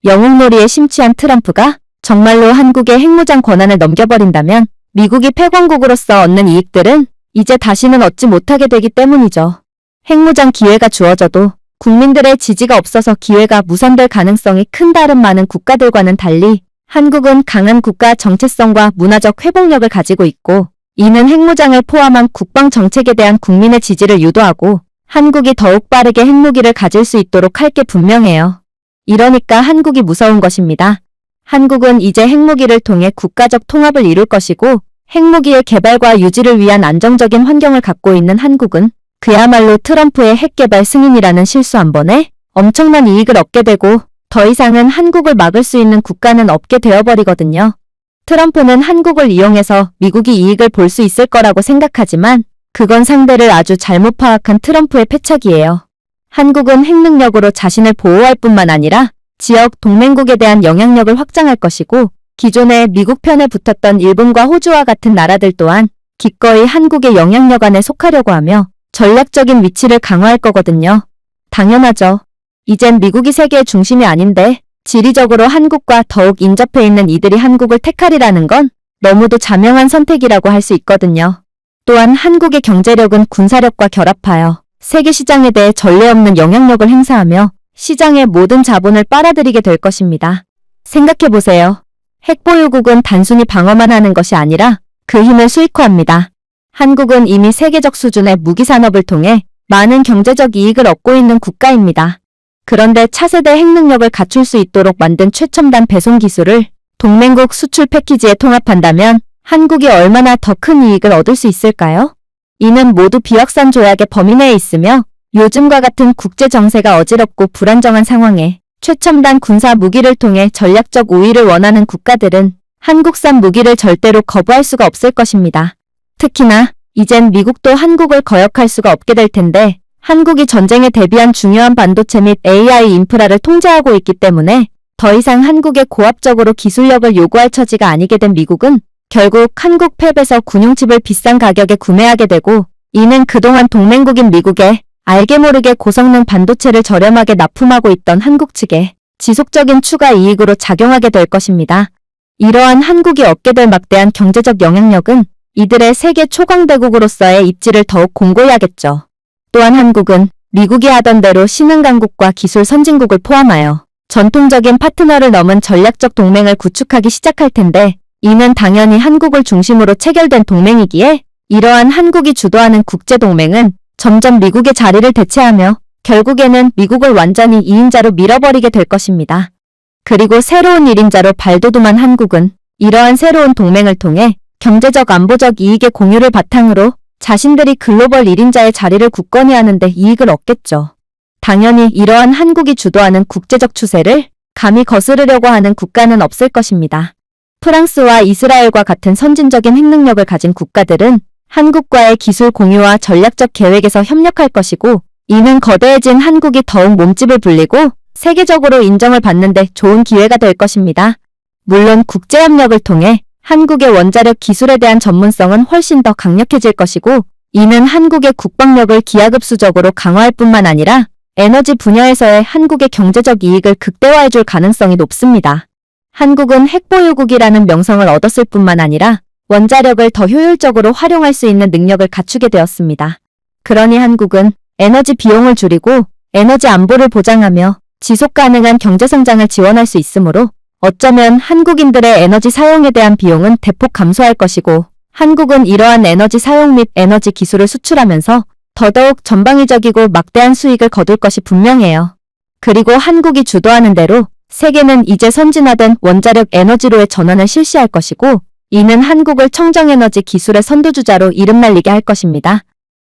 영웅놀이에 심취한 트럼프가 정말로 한국의 핵무장 권한을 넘겨버린다면 미국이 패권국으로서 얻는 이익들은 이제 다시는 얻지 못하게 되기 때문이죠. 핵무장 기회가 주어져도 국민들의 지지가 없어서 기회가 무산될 가능성이 큰 다른 많은 국가들과는 달리 한국은 강한 국가 정체성과 문화적 회복력을 가지고 있고, 이는 핵무장을 포함한 국방 정책에 대한 국민의 지지를 유도하고 한국이 더욱 빠르게 핵무기를 가질 수 있도록 할 게 분명해요. 이러니까 한국이 무서운 것입니다. 한국은 이제 핵무기를 통해 국가적 통합을 이룰 것이고, 핵무기의 개발과 유지를 위한 안정적인 환경을 갖고 있는 한국은 그야말로 트럼프의 핵개발 승인이라는 실수 한 번에 엄청난 이익을 얻게 되고, 더 이상은 한국을 막을 수 있는 국가는 없게 되어버리거든요. 트럼프는 한국을 이용해서 미국이 이익을 볼 수 있을 거라고 생각하지만 그건 상대를 아주 잘못 파악한 트럼프의 패착이에요. 한국은 핵능력으로 자신을 보호할 뿐만 아니라 지역 동맹국에 대한 영향력을 확장할 것이고, 기존에 미국 편에 붙었던 일본과 호주와 같은 나라들 또한 기꺼이 한국의 영향력 안에 속하려고 하며 전략적인 위치를 강화할 거거든요. 당연하죠. 이젠 미국이 세계의 중심이 아닌데 지리적으로 한국과 더욱 인접해 있는 이들이 한국을 택하리라는 건 너무도 자명한 선택이라고 할 수 있거든요. 또한 한국의 경제력은 군사력과 결합하여 세계 시장에 대해 전례 없는 영향력을 행사하며 시장의 모든 자본을 빨아들이게 될 것입니다. 생각해보세요. 핵보유국은 단순히 방어만 하는 것이 아니라 그 힘을 수익화합니다. 한국은 이미 세계적 수준의 무기산업을 통해 많은 경제적 이익을 얻고 있는 국가입니다. 그런데 차세대 핵능력을 갖출 수 있도록 만든 최첨단 배송 기술을 동맹국 수출 패키지에 통합한다면 한국이 얼마나 더 큰 이익을 얻을 수 있을까요? 이는 모두 비확산 조약의 범위 내에 있으며 요즘과 같은 국제 정세가 어지럽고 불안정한 상황에 최첨단 군사 무기를 통해 전략적 우위를 원하는 국가들은 한국산 무기를 절대로 거부할 수가 없을 것입니다. 특히나 이젠 미국도 한국을 거역할 수가 없게 될 텐데, 한국이 전쟁에 대비한 중요한 반도체 및 AI 인프라를 통제하고 있기 때문에 더 이상 한국에 고압적으로 기술력을 요구할 처지가 아니게 된 미국은 결국 한국 팹에서 군용칩을 비싼 가격에 구매하게 되고, 이는 그동안 동맹국인 미국에 알게 모르게 고성능 반도체를 저렴하게 납품하고 있던 한국 측에 지속적인 추가 이익으로 작용하게 될 것입니다. 이러한 한국이 얻게 될 막대한 경제적 영향력은 이들의 세계 초강대국으로서의 입지를 더욱 공고히 하겠죠. 또한 한국은 미국이 하던 대로 신흥강국과 기술 선진국을 포함하여 전통적인 파트너를 넘은 전략적 동맹을 구축하기 시작할 텐데, 이는 당연히 한국을 중심으로 체결된 동맹이기에 이러한 한국이 주도하는 국제동맹은 점점 미국의 자리를 대체하며 결국에는 미국을 완전히 2인자로 밀어버리게 될 것입니다. 그리고 새로운 1인자로 발돋움한 한국은 이러한 새로운 동맹을 통해 경제적 안보적 이익의 공유를 바탕으로 자신들이 글로벌 1인자의 자리를 굳건히 하는데 이익을 얻겠죠. 당연히 이러한 한국이 주도하는 국제적 추세를 감히 거스르려고 하는 국가는 없을 것입니다. 프랑스와 이스라엘과 같은 선진적인 핵능력을 가진 국가들은 한국과의 기술 공유와 전략적 계획에서 협력할 것이고, 이는 거대해진 한국이 더욱 몸집을 불리고 세계적으로 인정을 받는데 좋은 기회가 될 것입니다. 물론 국제협력을 통해 한국의 원자력 기술에 대한 전문성은 훨씬 더 강력해질 것이고, 이는 한국의 국방력을 기하급수적으로 강화할 뿐만 아니라 에너지 분야에서의 한국의 경제적 이익을 극대화해줄 가능성이 높습니다. 한국은 핵보유국이라는 명성을 얻었을 뿐만 아니라 원자력을 더 효율적으로 활용할 수 있는 능력을 갖추게 되었습니다. 그러니 한국은 에너지 비용을 줄이고 에너지 안보를 보장하며 지속 가능한 경제성장을 지원할 수 있으므로 어쩌면 한국인들의 에너지 사용에 대한 비용은 대폭 감소할 것이고, 한국은 이러한 에너지 사용 및 에너지 기술을 수출하면서 더더욱 전방위적이고 막대한 수익을 거둘 것이 분명해요. 그리고 한국이 주도하는 대로 세계는 이제 선진화된 원자력 에너지로의 전환을 실시할 것이고, 이는 한국을 청정에너지 기술의 선두주자로 이름날리게 할 것입니다.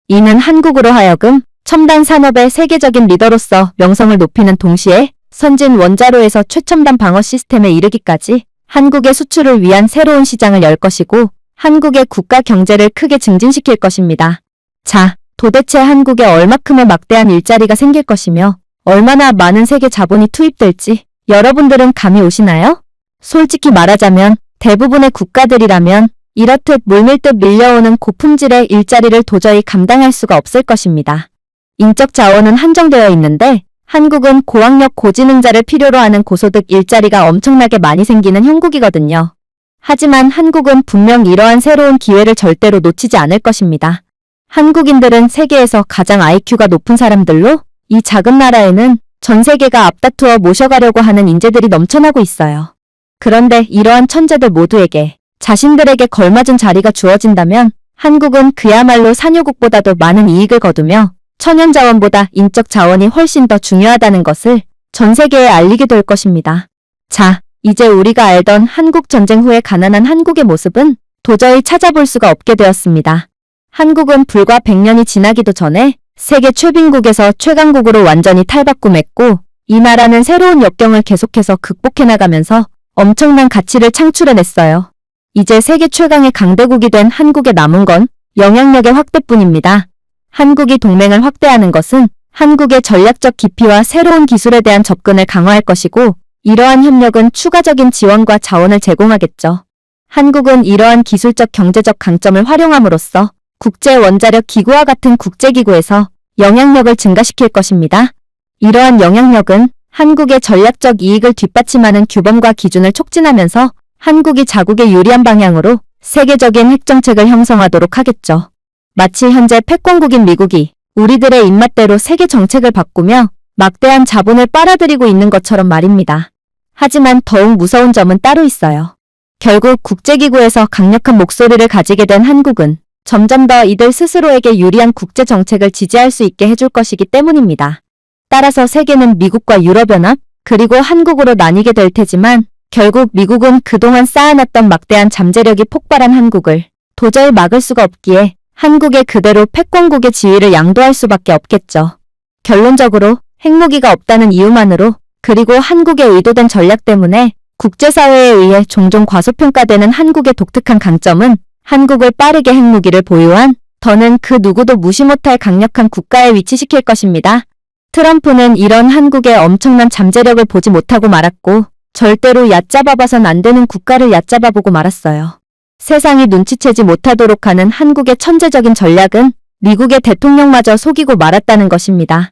이는 한국으로 하여금 첨단 산업의 세계적인 리더로서 명성을 높이는 동시에 선진 원자로에서 최첨단 방어 시스템에 이르기까지 한국의 수출을 위한 새로운 시장을 열 것이고, 한국의 국가 경제를 크게 증진시킬 것입니다. 자, 도대체 한국에 얼마큼의 막대한 일자리가 생길 것이며 얼마나 많은 세계 자본이 투입될지 여러분들은 감이 오시나요? 솔직히 말하자면 대부분의 국가들이라면 이렇듯 물밀듯 밀려오는 고품질의 일자리를 도저히 감당할 수가 없을 것입니다. 인적 자원은 한정되어 있는데 한국은 고학력 고지능자를 필요로 하는 고소득 일자리가 엄청나게 많이 생기는 형국이거든요. 하지만 한국은 분명 이러한 새로운 기회를 절대로 놓치지 않을 것입니다. 한국인들은 세계에서 가장 IQ가 높은 사람들로 이 작은 나라에는 전 세계가 앞다투어 모셔가려고 하는 인재들이 넘쳐나고 있어요. 그런데 이러한 천재들 모두에게 자신들에게 걸맞은 자리가 주어진다면 한국은 그야말로 산유국보다도 많은 이익을 거두며 천연자원보다 인적 자원이 훨씬 더 중요하다는 것을 전 세계에 알리게 될 것입니다. 자, 이제 우리가 알던 한국 전쟁 후의 가난한 한국의 모습은 도저히 찾아볼 수가 없게 되었습니다. 한국은 불과 100년이 지나기도 전에 세계 최빈국에서 최강국으로 완전히 탈바꿈했고 이 나라는 새로운 역경을 계속해서 극복해 나가면서 엄청난 가치를 창출해냈어요. 이제 세계 최강의 강대국이 된 한국에 남은 건 영향력의 확대뿐입니다. 한국이 동맹을 확대하는 것은 한국의 전략적 깊이와 새로운 기술에 대한 접근을 강화할 것이고 이러한 협력은 추가적인 지원과 자원을 제공하겠죠. 한국은 이러한 기술적 경제적 강점을 활용함으로써 국제원자력 기구와 같은 국제기구에서 영향력을 증가시킬 것입니다. 이러한 영향력은 한국의 전략적 이익을 뒷받침하는 규범과 기준을 촉진하면서 한국이 자국에 유리한 방향으로 세계적인 핵정책을 형성하도록 하겠죠. 마치 현재 패권국인 미국이 우리들의 입맛대로 세계 정책을 바꾸며 막대한 자본을 빨아들이고 있는 것처럼 말입니다. 하지만 더욱 무서운 점은 따로 있어요. 결국 국제기구에서 강력한 목소리를 가지게 된 한국은 점점 더 이들 스스로에게 유리한 국제 정책을 지지할 수 있게 해줄 것이기 때문입니다. 따라서 세계는 미국과 유럽연합, 그리고 한국으로 나뉘게 될 테지만 결국 미국은 그동안 쌓아놨던 막대한 잠재력이 폭발한 한국을 도저히 막을 수가 없기에 한국에 그대로 패권국의 지위를 양도할 수밖에 없겠죠. 결론적으로 핵무기가 없다는 이유만으로 그리고 한국의 의도된 전략 때문에 국제사회에 의해 종종 과소평가되는 한국의 독특한 강점은 한국을 빠르게 핵무기를 보유한 더는 그 누구도 무시 못할 강력한 국가에 위치시킬 것입니다. 트럼프는 이런 한국의 엄청난 잠재력을 보지 못하고 말았고 절대로 얕잡아봐선 안 되는 국가를 얕잡아보고 말았어요. 세상이 눈치채지 못하도록 하는 한국의 천재적인 전략은 미국의 대통령마저 속이고 말았다는 것입니다.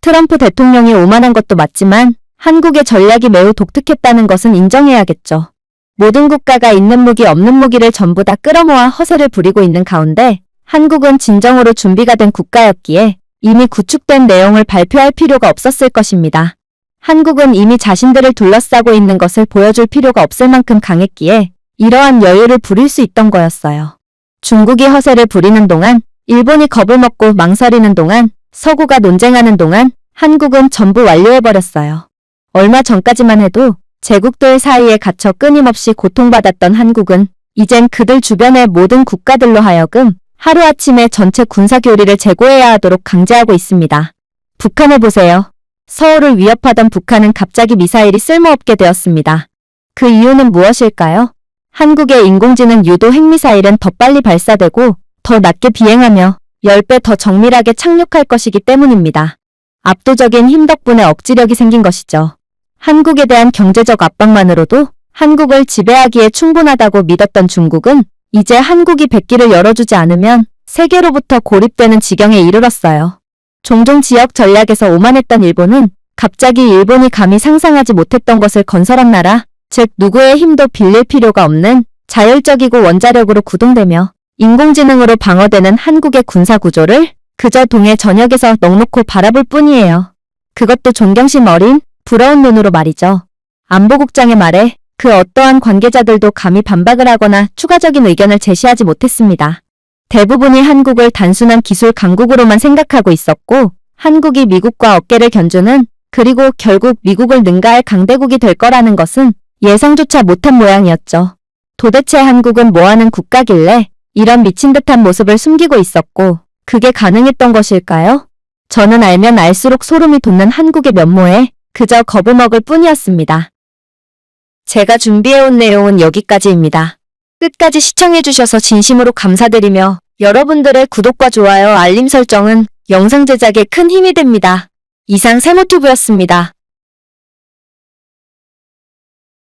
트럼프 대통령이 오만한 것도 맞지만 한국의 전략이 매우 독특했다는 것은 인정해야겠죠. 모든 국가가 있는 무기 없는 무기를 전부 다 끌어모아 허세를 부리고 있는 가운데 한국은 진정으로 준비가 된 국가였기에 이미 구축된 내용을 발표할 필요가 없었을 것입니다. 한국은 이미 자신들을 둘러싸고 있는 것을 보여줄 필요가 없을 만큼 강했기에 이러한 여유를 부릴 수 있던 거였어요. 중국이 허세를 부리는 동안, 일본이 겁을 먹고 망설이는 동안, 서구가 논쟁하는 동안 한국은 전부 완료해버렸어요. 얼마 전까지만 해도 제국들 사이에 갇혀 끊임없이 고통받았던 한국은 이젠 그들 주변의 모든 국가들로 하여금 하루아침에 전체 군사교리를 재고해야 하도록 강제하고 있습니다. 북한을 보세요. 서울을 위협하던 북한은 갑자기 미사일이 쓸모없게 되었습니다. 그 이유는 무엇일까요? 한국의 인공지능 유도 핵미사일은 더 빨리 발사되고 더 낮게 비행하며 10배 더 정밀하게 착륙할 것이기 때문입니다. 압도적인 힘 덕분에 억지력이 생긴 것이죠. 한국에 대한 경제적 압박만으로도 한국을 지배하기에 충분하다고 믿었던 중국은 이제 한국이 백기를 열어주지 않으면 세계로부터 고립되는 지경에 이르렀어요. 종종 지역 전략에서 오만했던 일본은 갑자기 일본이 감히 상상하지 못했던 것을 건설한 나라, 즉 누구의 힘도 빌릴 필요가 없는 자율적이고 원자력으로 구동되며 인공지능으로 방어되는 한국의 군사구조를 그저 동해 전역에서 넋놓고 바라볼 뿐이에요. 그것도 존경심 어린 부러운 눈으로 말이죠. 안보국장의 말에 그 어떠한 관계자들도 감히 반박을 하거나 추가적인 의견을 제시하지 못했습니다. 대부분이 한국을 단순한 기술 강국으로만 생각하고 있었고 한국이 미국과 어깨를 견주는 그리고 결국 미국을 능가할 강대국이 될 거라는 것은 예상조차 못한 모양이었죠. 도대체 한국은 뭐하는 국가길래 이런 미친 듯한 모습을 숨기고 있었고 그게 가능했던 것일까요? 저는 알면 알수록 소름이 돋는 한국의 면모에 그저 겁을 먹을 뿐이었습니다. 제가 준비해온 내용은 여기까지입니다. 끝까지 시청해주셔서 진심으로 감사드리며 여러분들의 구독과 좋아요, 알림 설정은 영상 제작에 큰 힘이 됩니다. 이상 세모튜브였습니다.